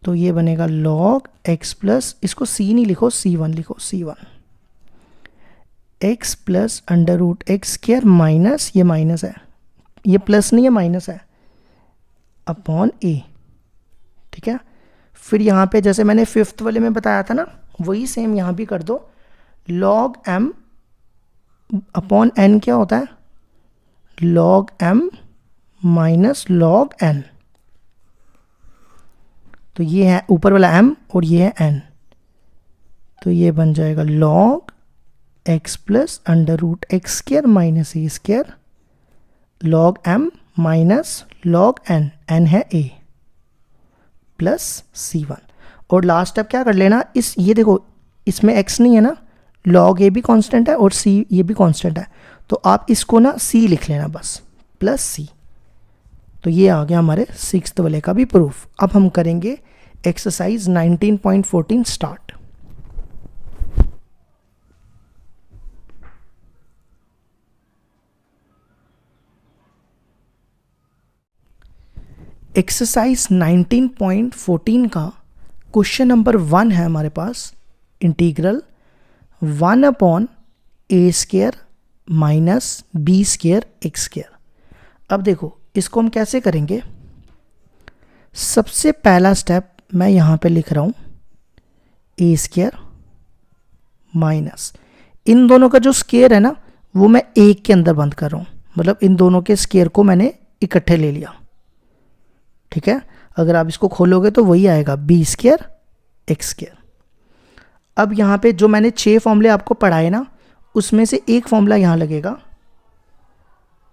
तो ये बनेगा log x प्लस, इसको c नहीं लिखो, c1 लिखो, c1 x plus under root x square minus, ये माइनस है, ये प्लस नहीं है माइनस है, अपॉन a। ठीक है, फिर यहाँ पे जैसे मैंने फिफ्थ वाले में बताया था ना, वही सेम यहाँ भी कर दो। log m अपॉन n क्या होता है, log m minus log n। तो ये है ऊपर वाला m और ये है n, तो ये बन जाएगा log x plus under root x square minus ए square log m minus log n, n है a प्लस c1। और लास्ट स्टेप क्या कर लेना, इस ये देखो इसमें x नहीं है ना, log a भी कांस्टेंट है और c ये भी कांस्टेंट है, तो आप इसको ना c लिख लेना बस, प्लस c। तो ये आ गया हमारे सिक्स्थ वाले का भी प्रूफ। अब हम करेंगे एक्सरसाइज 19.14 स्टार्ट। एक्सरसाइज 19.14 का क्वेश्चन नंबर 1 है हमारे पास, इंटीग्रल 1 अपॉन ए square minus B square x square. अब देखो इसको हम कैसे करेंगे। सबसे पहला स्टेप मैं यहाँ पे लिख रहा हूँ ए स्क्वायर माइनस, इन दोनों का जो स्क्वायर है ना वो मैं एक के अंदर बंद कर रहा हूँ, मतलब इन दोनों के स्क्वायर को मैंने इकट्ठे ले लिया। ठीक है, अगर आप इसको खोलोगे तो वही आएगा बी स्क्वायर एक्स स्क्वायर। अब यहाँ पे जो मैंने 6 फॉर्मूले आपको पढ़ाए ना, उसमें से एक फॉर्मूला यहाँ लगेगा,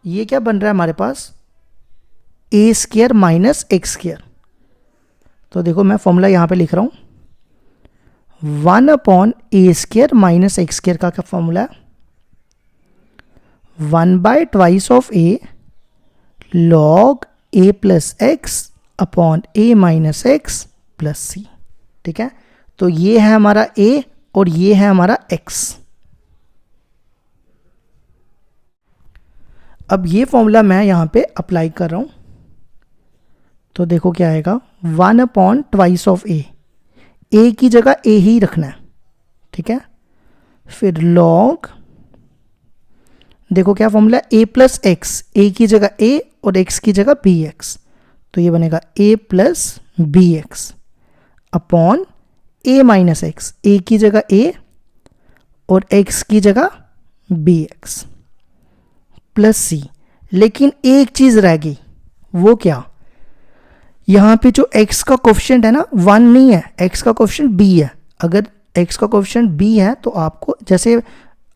ये क्या बन रहा है हमारे पास, ए स्क्वायर माइनस एक्स स्क्वायर। तो देखो मैं फॉर्मूला यहाँ पे लिख रहा हूँ 1 अपॉन ए स्क्वायर माइनस एक्स स्क्वायर का क्या फॉर्मूला है, 1/2 of A log A plus x upon a minus x plus सी। ठीक है, तो ये है हमारा a और ये है हमारा x। अब ये फॉर्मूला मैं यहाँ पे अप्लाई कर रहा हूँ, तो देखो क्या आएगा 1/2 ऑफ a की जगह a ही रखना है। ठीक है, फिर log, देखो क्या formula a plus x, a की जगह a और x की जगह bx, तो ये बनेगा a plus bx upon a minus x, a की जगह a और x की जगह bx प्लस c। लेकिन एक चीज रह गई, वो क्या, यहाँ पे जो x का कोफिशिएंट है ना 1 नहीं है, x का कोफिशिएंट b है। अगर x का कोफिशिएंट b है तो आपको, जैसे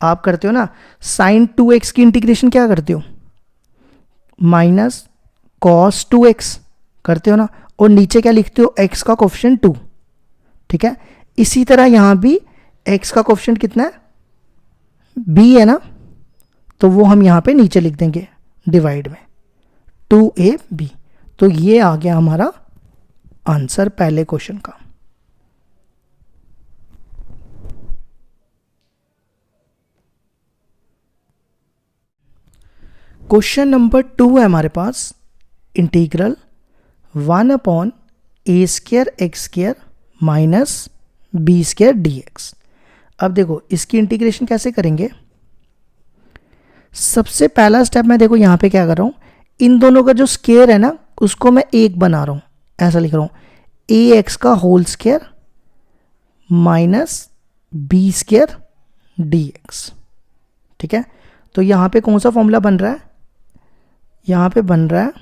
आप करते हो ना sin 2x की इंटीग्रेशन क्या करते हो, माइनस cos 2x करते हो ना, और नीचे क्या लिखते हो, x का कोफिशिएंट 2। ठीक है, इसी तरह यहाँ भी x का कोफिशिएंट कितना है, b है ना, तो वो हम यहाँ पे नीचे लिख देंगे डिवाइड में 2ab। तो ये आ गया हमारा आंसर पहले क्वेश्चन का। क्वेश्चन नंबर 2 है हमारे पास, इंटीग्रल 1 अपॉन ए square x square minus B square D x. अब देखो इसकी इंटीग्रेशन कैसे करेंगे। सबसे पहला स्टेप मैं देखो यहाँ पे क्या कर रहा हूँ, इन दोनों का जो स्क्वायर है ना उसको मैं एक बना रहा हूँ, ऐसा लिख रहा हूँ ए एक्स का whole square minus B square D x. ठीक है, तो यहाँ पे कौन सा फॉर्मूला बन रहा है, यहाँ पे बन रहा है,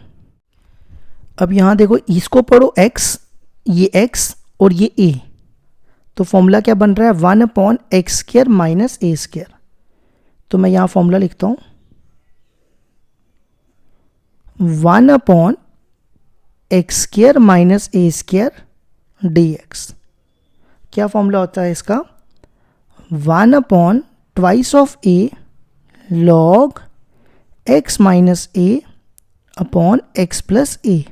अब यहाँ देखो इसको पढ़ो x, ये x और ये a, तो फॉर्मूला क्या बन रहा है 1 अपॉन एक्स स्क्वायर माइनस ए स्क्वायर। तो मैं यहाँ फॉर्मूला लिखता हूँ 1 अपॉन एक्स स्क्वायर माइनस ए स्क्वायर डी एक्स। क्या फॉर्मूला होता है इसका, 1/2 of A log x minus A upon x plus ए।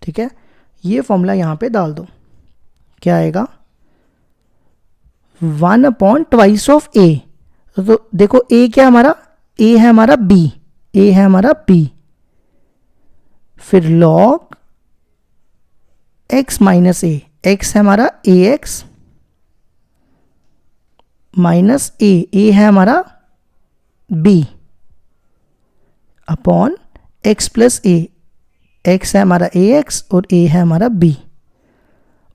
ठीक है, ये फॉर्मूला यहाँ पे डाल दो, क्या आएगा 1/2 ऑफ ए। तो देखो a क्या हमारा, a है हमारा b, a है हमारा b, फिर log x माइनस ए, x है हमारा ए एक्स माइनस ए है हमारा b अपॉन x प्लस ए, x है हमारा ए एक्स और a है हमारा b,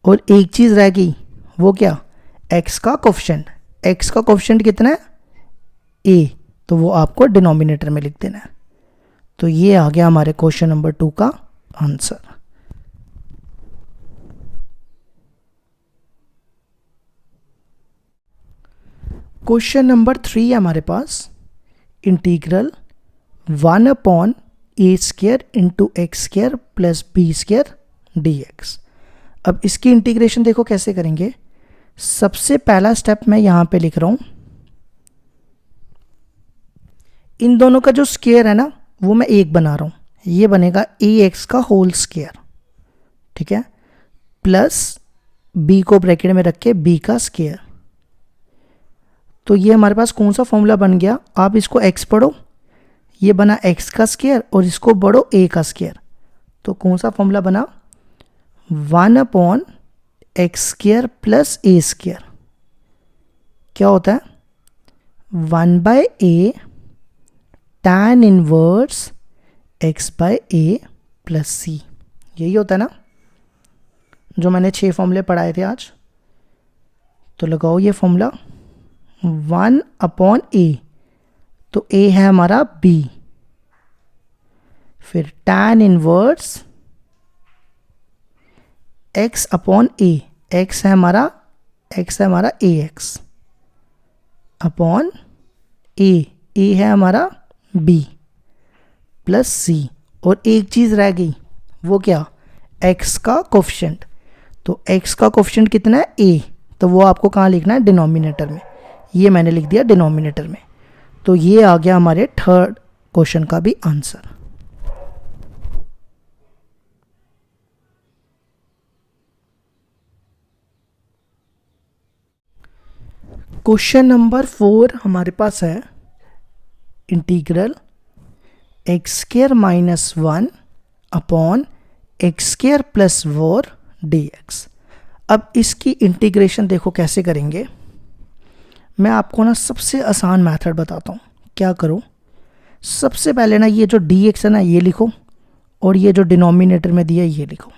और एक चीज़ रह गई, वो क्या, x का कोफिशिएंट। x का कोफिशिएंट कितना है, a, तो वो आपको डिनोमिनेटर में लिख देना है। तो ये आ गया हमारे क्वेश्चन नंबर 2 का आंसर। क्वेश्चन नंबर 3 है हमारे पास, इंटीग्रल 1 अपॉन ए square into x square plus b square D x. अब इसकी इंटीग्रेशन देखो कैसे करेंगे। सबसे पहला स्टेप मैं यहाँ पे लिख रहा हूँ, इन दोनों का जो स्क्वायर है ना वो मैं एक बना रहा हूँ, ये बनेगा ए एक्स का होल स्क्वायर, ठीक है, प्लस बी को ब्रैकेट में रख के बी का स्क्वायर। तो ये हमारे पास कौन सा फॉर्मूला बन गया, आप इसको x पढ़ो, ये बना x का स्क्वायर और इसको पढ़ो a का स्क्वायर। तो कौन सा फॉर्मूला बना, 1 upon x square plus A square, क्या होता है 1 बाय ए tan इनवर्स x बाय ए प्लस सी। यही होता है ना जो मैंने 6 फॉर्मूले पढ़ाए थे आज। तो लगाओ ये फॉर्मूला, 1 अपॉन ए, तो a है हमारा b, फिर tan इनवर्स x अपॉन ए, x है हमारा ए एक्स अपॉन ए है हमारा b प्लस सी, और एक चीज़ रह गई, वो क्या, x का कोफिशिएंट। तो x का कोफिशिएंट कितना है a, तो वो आपको कहाँ लिखना है, डिनोमिनेटर में। ये मैंने लिख दिया डिनोमिनेटर में। तो ये आ गया हमारे थर्ड क्वेश्चन का भी आंसर। क्वेश्चन नंबर 4 हमारे पास है, integral x square minus 1 upon x square plus 4 D x. अब इसकी इंटीग्रेशन देखो कैसे करेंगे। मैं आपको ना सबसे आसान मेथड बताता हूँ। क्या करो, सबसे पहले ना ये जो डी एक्स है ना ये लिखो, और ये जो डिनोमिनेटर में दिया ये लिखो,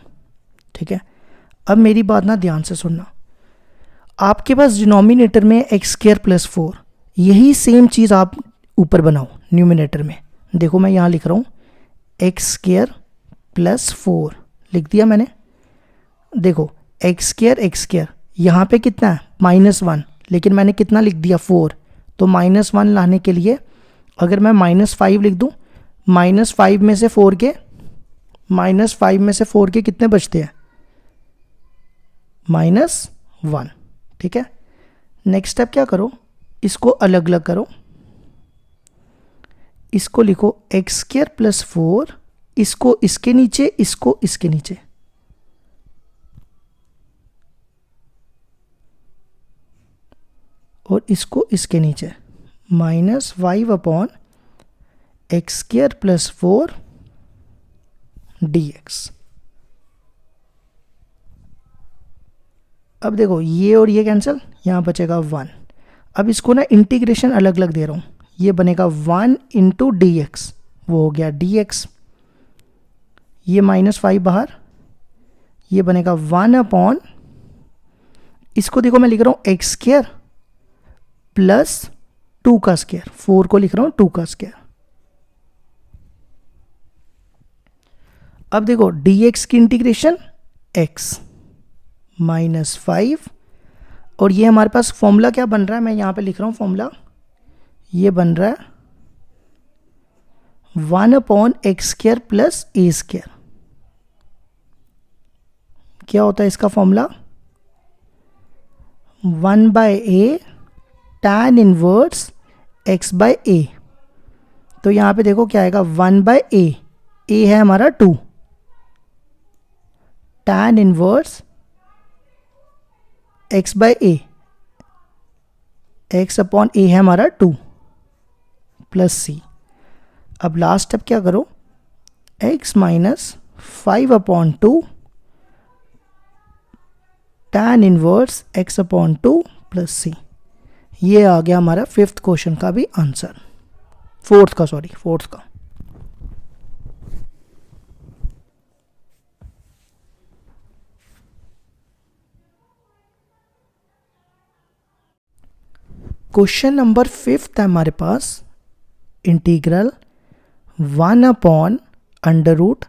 ठीक है। अब मेरी बात ना ध्यान से सुनना, आपके पास डिनोमिनेटर में एक्स स्क्वायर प्लस 4, यही सेम चीज़ आप ऊपर बनाओ न्यूमिनेटर में। देखो मैं यहाँ लिख रहा हूँ एक्स स्क्वायर प्लस 4 लिख दिया मैंने। देखो एक्स स्क्वायर यहाँ पे कितना है -1, लेकिन मैंने कितना लिख दिया 4, तो -1 लाने के लिए अगर मैं -5 लिख दूँ, -5 में से 4 के कितने बचते हैं, -1, ठीक है। नेक्स्ट स्टेप क्या करो, इसको अलग अलग करो, इसको लिखो एक्स स्क्वायर प्लस 4, इसको इसके नीचे, इसको इसके नीचे, और इसको इसके नीचे, -5 upon x square plus 4 D x. अब देखो ये और ये कैंसिल, यहाँ बचेगा 1। अब इसको ना इंटीग्रेशन अलग अलग दे रहा हूँ, ये बनेगा 1 इंटू डी एक्स, वो हो गया डी एक्स, ये -5 बाहर, ये बनेगा 1 अपॉन, इसको देखो मैं लिख रहा हूँ एक्स स्क्वायर प्लस 2 का स्क्वायर, 4 को लिख रहा हूँ 2 का स्क्वायर। अब देखो डी एक्स की इंटीग्रेशन x -5, और ये हमारे पास फॉर्मूला क्या बन रहा है, मैं यहाँ पे लिख रहा हूँ फॉर्मूला, ये बन रहा है 1 upon x square plus A square. क्या होता है इसका फॉर्मूला, 1 बाय ए tan इनवर्स x बाय ए। तो यहाँ पे देखो क्या आएगा, 1 बाय ए है हमारा 2, tan इनवर्स x बाय ए, x अपॉन ए है हमारा 2 प्लस सी। अब लास्ट स्टेप क्या करो, x -5 upon 2 tan inverse x upon 2 plus c. ये आ गया हमारा फिफ्थ क्वेश्चन का भी आंसर, फोर्थ का। क्वेश्चन नंबर फिफ्थ है हमारे पास, integral 1 upon under root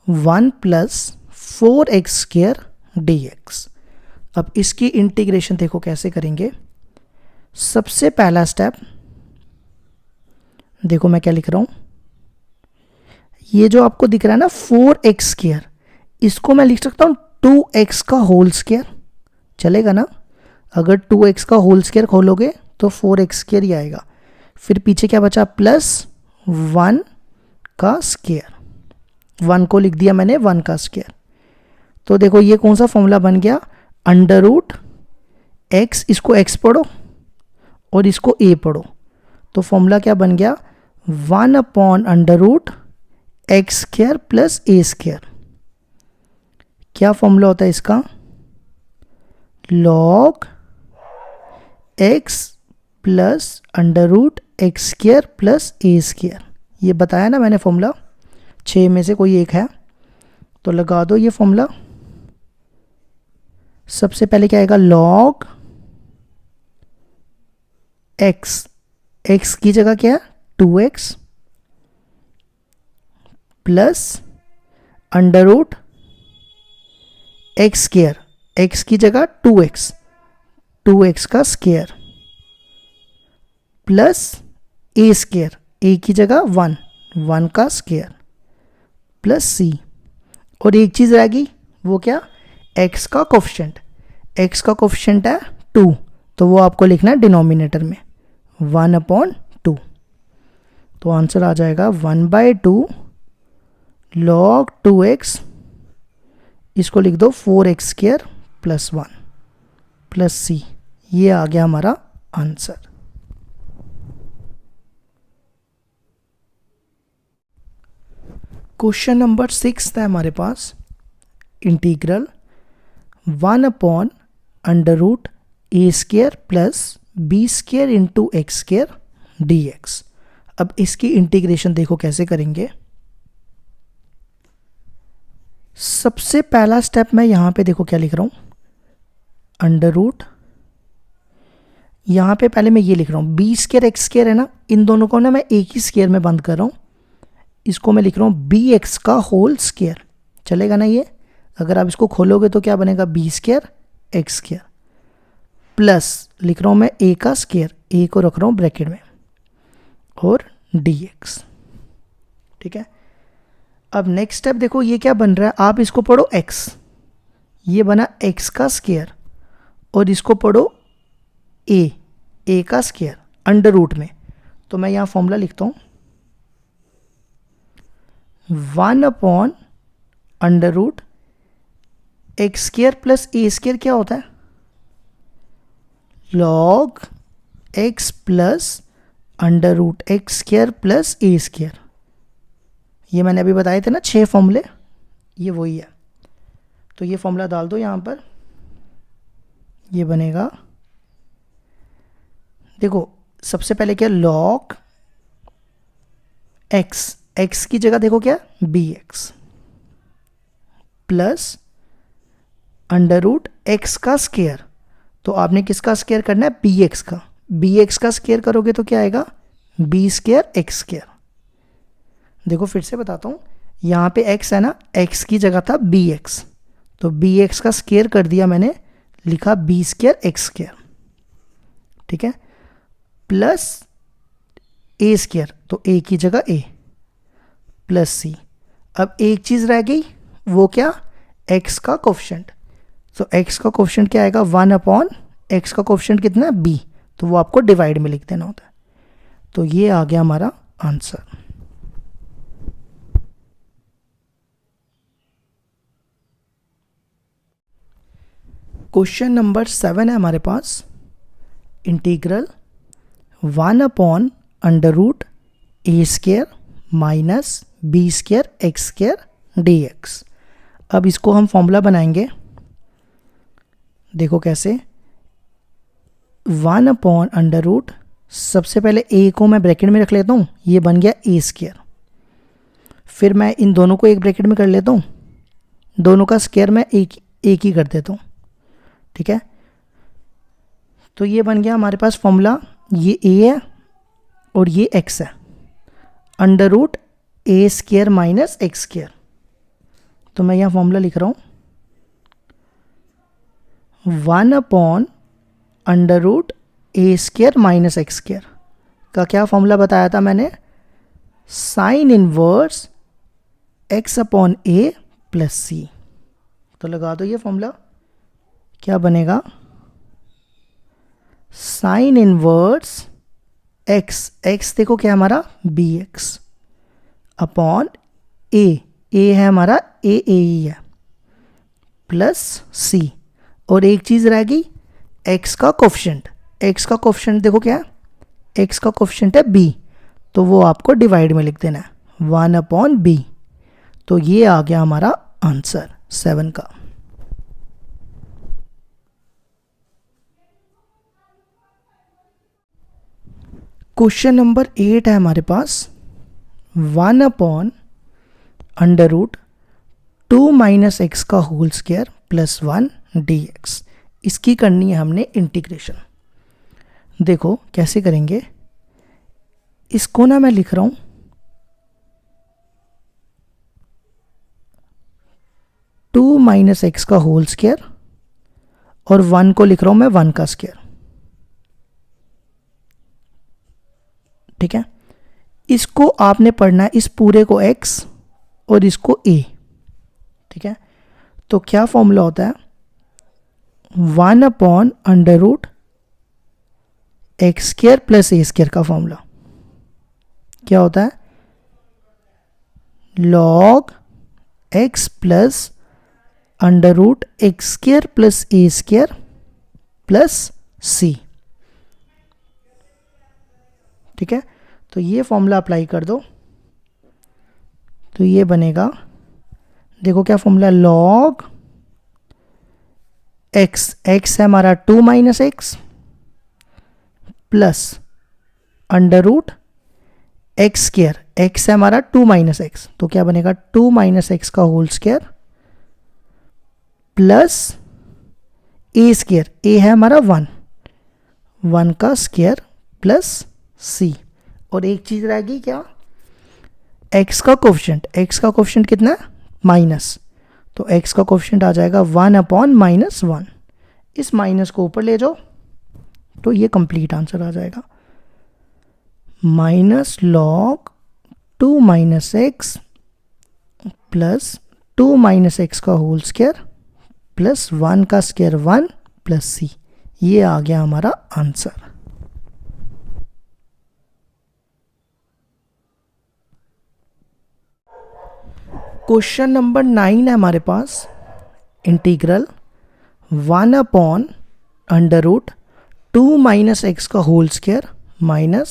1 plus 4x² dx। अब इसकी इंटीग्रेशन देखो कैसे करेंगे। सबसे पहला स्टेप देखो मैं क्या लिख रहा हूं, ये जो आपको दिख रहा है ना 4x², इसको मैं लिख सकता हूं 2x का होल स्क्वायर, चलेगा ना। अगर 2x का होल स्क्वायर खोलोगे तो 4x² ही आएगा। फिर पीछे क्या बचा, प्लस 1 का स्क्वायर, 1 को लिख दिया मैंने 1 का स्क्वायर। तो देखो ये कौन सा फॉर्मूला बन गया, अंडर रूट x, इसको x पढ़ो और इसको a पढ़ो, तो फॉर्मूला क्या बन गया, 1 upon under root x² plus a²। क्या फॉर्मूला होता है इसका, log x plus under root x² plus a²। ये बताया ना मैंने फॉर्मूला, 6 में से कोई एक है, तो लगा दो ये फॉर्मूला। सबसे पहले क्या आएगा, log x की जगह क्या है 2x plus under root x², x की जगह 2x का स्क्वायर प्लस a², a की जगह 1 का स्क्वायर प्लस c। और एक चीज रहेगी, वो क्या, x का कोफिशिएंट, x का कोफिशिएंट है 2, तो वो आपको लिखना है डिनोमिनेटर में 1/2। तो आंसर आ जाएगा 1/2 log 2x, इसको लिख दो 4x² प्लस 1 प्लस c। ये आ गया हमारा आंसर। क्वेश्चन नंबर 6 है हमारे पास, integral 1 upon under root a² plus b² into x² dx। अब इसकी इंटीग्रेशन देखो कैसे करेंगे। सबसे पहला स्टेप मैं यहां पे देखो क्या लिख रहा हूं, अंडर रूट, यहां पे पहले मैं ये लिख रहा हूं b² x² है ना, इन दोनों को ना मैं एक ही स्क्वायर में बंद कर रहा हूं, इसको मैं लिख रहा हूं bx का होल स्क्वायर, चलेगा ना ये। अगर आप इसको खोलोगे तो क्या बनेगा, b² x² प्लस लिख रहा हूं मैं a का स्क्वायर, a को रख रहा हूं ब्रैकेट में, और dx। ठीक है, अब नेक्स्ट स्टेप देखो ये क्या बन रहा है, आप इसको पढ़ो x, ये बना x का स्क्वायर, और इसको पढ़ो a का स्क्वायर अंडर रूट में। तो मैं यहां फॉर्मूला लिखता हूं 1 upon under root x² plus a² क्या होता है, log x plus under root x² plus a²। ये मैंने अभी बताए थे ना 6 फॉर्मूले, ये वही है। तो ये फॉर्मूला डाल दो यहां पर, ये बनेगा, देखो सबसे पहले क्या, log x की जगह देखो क्या, bx plus under root x का स्क्वायर, तो आपने किसका स्क्वायर करना है, bx का स्क्वायर करोगे तो क्या आएगा, b² x²। देखो फिर से बताता हूं, यहां पे x है ना, x की जगह था bx, तो bx का स्क्वायर कर दिया मैंने, लिखा b² x²। ठीक है, प्लस a², तो a की जगह a प्लस c। अब एक चीज रह गई, वो क्या, x का कोफिशिएंट, तो x का कोफिशिएंट क्या आएगा, 1 अपॉन x का कोफिशिएंट कितना है b, तो वो आपको डिवाइड में लिख देना होता है। तो ये आ गया हमारा आंसर। क्वेश्चन नंबर 7 है हमारे पास, integral 1 upon under root a² minus b² x² dx। अब इसको हम फॉर्मूला बनाएंगे, देखो कैसे, 1/√, सबसे पहले a को मैं ब्रैकेट में रख लेता हूँ, ये बन गया a²। फिर मैं इन दोनों को एक ब्रैकेट में कर लेता हूँ, दोनों का स्क्वायर मैं एक ही कर देता हूँ, ठीक है। तो ये बन गया हमारे पास फॉर्मूला, ये a है और ये x है, √a² - x²। तो मैं यहाँ फॉर्मूला लिख रहा हूँ, 1/√a² - x² का क्या फॉर्मूला बताया था मैंने, साइन इनवर्स x/a + c। तो लगा दो ये फॉर्मूला, क्या बनेगा, साइन इनवर्स x देखो क्या हमारा bx अपॉन a है हमारा a ही है, प्लस c, और एक चीज़ रह गई x का कोफिशिएंट। x का कोफिशिएंट देखो क्या है, x का कोफिशिएंट है b, तो वो आपको डिवाइड में लिख देना है, 1/b। तो ये आ गया हमारा आंसर 7 का। क्वेश्चन नंबर 8 है हमारे पास, 1/√2 - x² + 1 dx। इसकी करनी है हमने इंटीग्रेशन। देखो कैसे करेंगे, इसको ना मैं लिख रहा हूं 2 - x² और 1 को लिख रहा हूं मैं 1 का स्क्वायर, ठीक है। इसको आपने पढ़ना है, इस पूरे को x और इसको a, ठीक है। तो क्या फॉर्मूला होता है, 1/√x² + a² का फॉर्मूला क्या होता है, log x + √x² + a² + c, ठीक है। तो ये फॉर्मूला अप्लाई कर दो, तो ये बनेगा, देखो क्या फॉर्मूला, log x है हमारा 2 - x प्लस √x², x है हमारा 2 - x, तो क्या बनेगा 2 - x का whole square plus a², a है हमारा 1 का स्क्वायर प्लस c, और एक चीज रहेगी क्या, x का कोफिशिएंट कितना है, माइनस, तो x का कोफिशिएंट आ जाएगा 1/-1। इस माइनस को ऊपर ले जाओ तो ये कंप्लीट आंसर आ जाएगा, -log 2 - x प्लस 2 - x का होल स्क्वायर प्लस 1 का स्क्वायर 1 प्लस c। ये आ गया हमारा आंसर। क्वेश्चन नंबर 9 है हमारे पास, इंटीग्रल 1/√2 - x²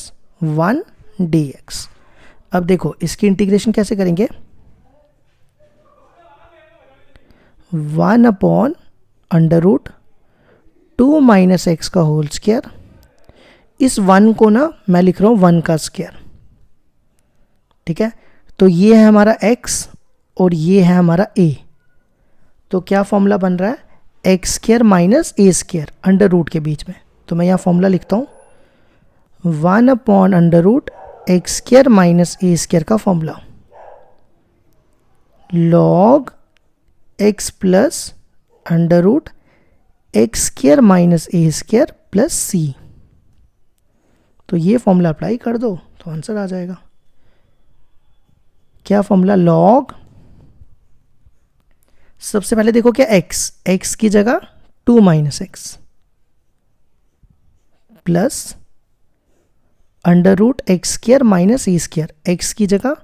- 1 dx। अब देखो इसकी इंटीग्रेशन कैसे करेंगे, 1/√2 - x², इस 1 को ना मैं लिख रहा हूँ 1 का स्क्वायर, ठीक है। तो ये है हमारा x और ये है हमारा a, तो क्या फॉर्मूला बन रहा है, x² - a² अंडर रूट के बीच में। तो मैं यहाँ फॉर्मूला लिखता हूँ, 1/√x² - a² का formula, log x plus √x² - a² plus c। तो ये फॉर्मूला अप्लाई कर दो तो आंसर आ जाएगा, क्या फॉर्मूला, log, सबसे पहले देखो क्या x की जगह 2 - x plus √x² - a², x की जगह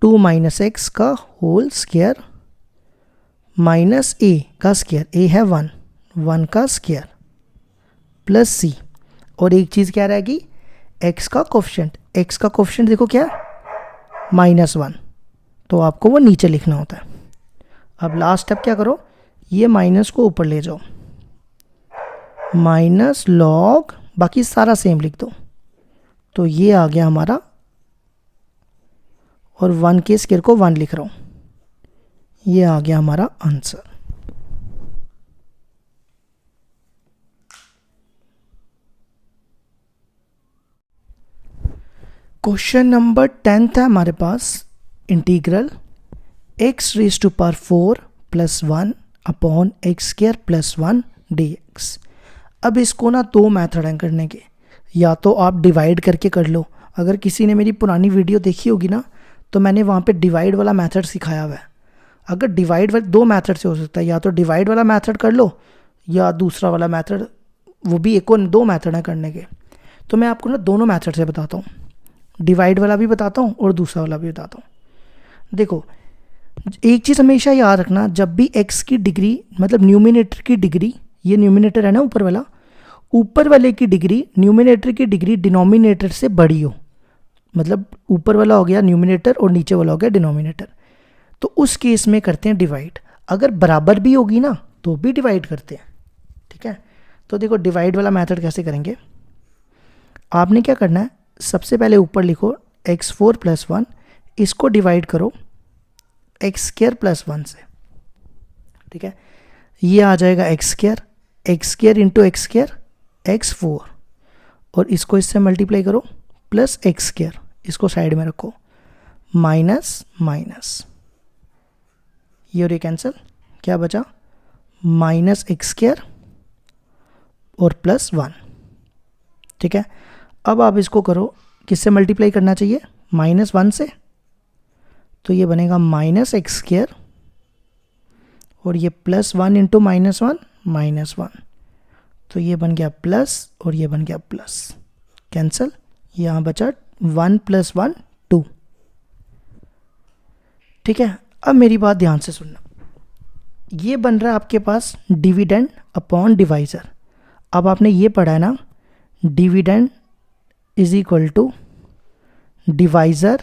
2 - x का होल स्क्वायर माइनस a का स्क्वायर, a है 1 का स्क्वायर प्लस c, और एक चीज़ क्या रहेगी, x का कोफिशिएंट देखो क्या, -1, तो आपको वो नीचे लिखना होता है। अब लास्ट स्टेप क्या करो, ये माइनस को ऊपर ले जाओ, माइनस लॉग, बाकी सारा सेम लिख दो, तो ये आ गया हमारा, और 1 के स्क्वायर को 1 लिख रहा हूँ, ये आ गया हमारा आंसर। क्वेश्चन नंबर 10 है हमारे पास, integral x raise to power 4 plus 1 upon x square plus 1 dx। अब इसको ना दो मेथड हैं करने के, या तो आप डिवाइड करके कर लो। अगर किसी ने मेरी पुरानी वीडियो देखी होगी ना, तो मैंने वहाँ पे डिवाइड वाला मेथड सिखाया हुआ है। अगर डिवाइड वाला दो मेथड से हो सकता है, या तो डिवाइड वाला मेथड कर लो या दूसरा वाला मेथड, वो भी एक और दो मेथड हैं करने के। तो मैं आपको ना दोनों मेथड से बताता हूँ, डिवाइड वाला भी बताता हूँ और दूसरा वाला भी बताता हूँ। देखो, एक चीज़ हमेशा याद रखना, जब भी x की डिग्री मतलब न्यूमिनेटर की डिग्री, ये न्यूमिनेटर है ना ऊपर वाला, ऊपर वाले की डिग्री न्यूमिनेटर की डिग्री डिनोमिनेटर से बड़ी हो, मतलब ऊपर वाला हो गया न्यूमिनेटर और नीचे वाला हो गया डिनोमिनेटर, तो उस केस में करते हैं डिवाइड। अगर बराबर भी होगी ना तो भी डिवाइड करते हैं, ठीक है। तो देखो डिवाइड वाला मेथड कैसे करेंगे, आपने क्या करना है, सबसे पहले ऊपर लिखो x4 प्लस 1, इसको डिवाइड करो एक्स स्क्वायर प्लस 1 से, ठीक है। ये आ जाएगा x square into x square x4, और इसको इससे मल्टीप्लाई करो प्लस एक्स स्क्वायर, इसको साइड में रखो, माइनस माइनस, ये और ये कैंसिल, क्या बचा, माइनस एक्स स्क्वायर और प्लस 1, ठीक है। अब आप इसको करो, किससे मल्टीप्लाई करना चाहिए, -1 से, तो ये बनेगा माइनस एक्स स्क्वायर और ये प्लस 1 इंटू -1 -1, तो ये बन गया प्लस और ये बन गया प्लस, कैंसिल, यहाँ बचा 1 + 1 2, ठीक है। अब मेरी बात ध्यान से सुनना, ये बन रहा है आपके पास डिविडेंड अपॉन डिवाइज़र। अब आपने ये पढ़ा है ना, dividend is equal to divisor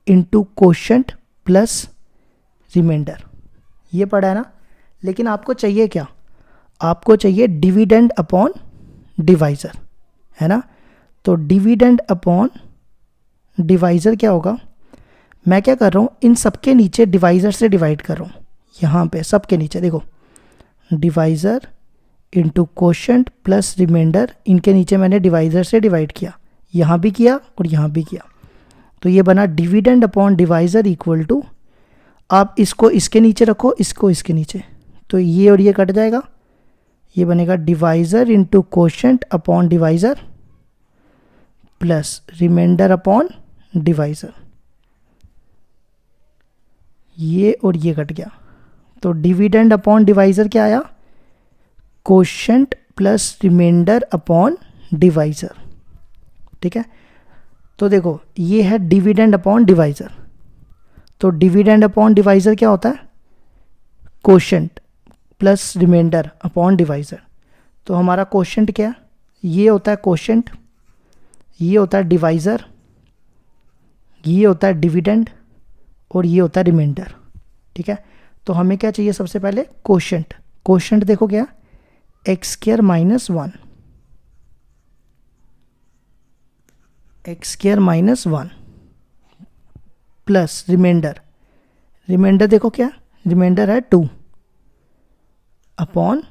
into quotient plus remainder, ये पढ़ा है ना। लेकिन आपको चाहिए क्या, आपको चाहिए डिविडेंड अपॉन डिवाइज़र, है ना। तो डिविडेंड अपॉन डिवाइज़र क्या होगा, मैं क्या कर रहा हूँ, इन सबके नीचे डिवाइज़र से डिवाइड कर रहा हूँ, यहाँ पे सबके नीचे देखो, divisor into quotient plus remainder, इनके नीचे मैंने डिवाइज़र से डिवाइड किया, यहाँ भी किया और यहाँ भी किया, तो ये बना dividend upon divisor equal to, आप इसको इसके नीचे रखो, इसको इसके नीचे, तो ये और ये कट जाएगा, ये बनेगा divisor into quotient upon divisor plus remainder upon divisor, ये और ये कट गया, तो डिविडेंड अपॉन डिवाइज़र क्या आया, quotient plus remainder upon divisor, ठीक है। तो देखो ये है डिविडेंड अपॉन डिवाइज़र, तो डिविडेंड अपॉन डिवाइज़र क्या होता है, quotient plus remainder upon divisor, तो हमारा कोशेंट क्या है, ये होता है कोशेंट, ये होता है डिवाइज़र, ये होता है डिविडेंड और ये होता है रिमाइंडर, ठीक है। तो हमें क्या चाहिए, सबसे पहले कोशेंट, कोशेंट देखो क्या, x square -1, x square -1 plus remainder, remainder देखो क्या, रिमाइंडर है 2 अपॉन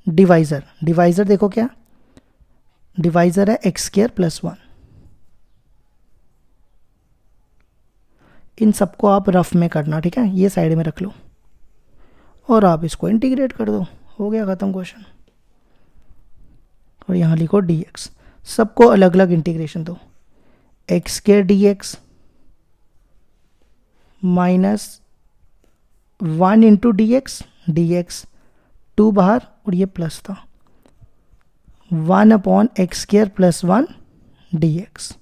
डिवाइज़र, डिवाइज़र देखो क्या, डिवाइज़र है एक्स स्क्वायर प्लस 1। इन सबको आप रफ में करना, ठीक है, ये साइड में रख लो और आप इसको इंटीग्रेट कर दो, हो गया ख़त्म क्वेश्चन। और यहाँ लिखो dx, सबको अलग अलग इंटीग्रेशन दो, x square dx -1 into dx, dx 2 बाहर और ये प्लस था, 1 upon x square plus 1 dx,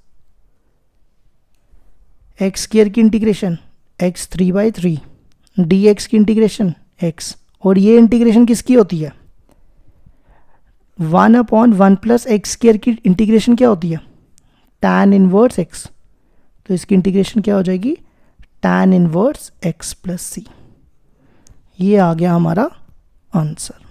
x square की इंटीग्रेशन x 3/3, dx की इंटीग्रेशन x, और ये इंटीग्रेशन किसकी होती है, 1 अपॉन 1 प्लस एक्स स्क्वायर की इंटीग्रेशन क्या होती है, tan इनवर्स x, तो इसकी इंटीग्रेशन क्या हो जाएगी, tan inverse x plus c, ये आ गया हमारा आंसर।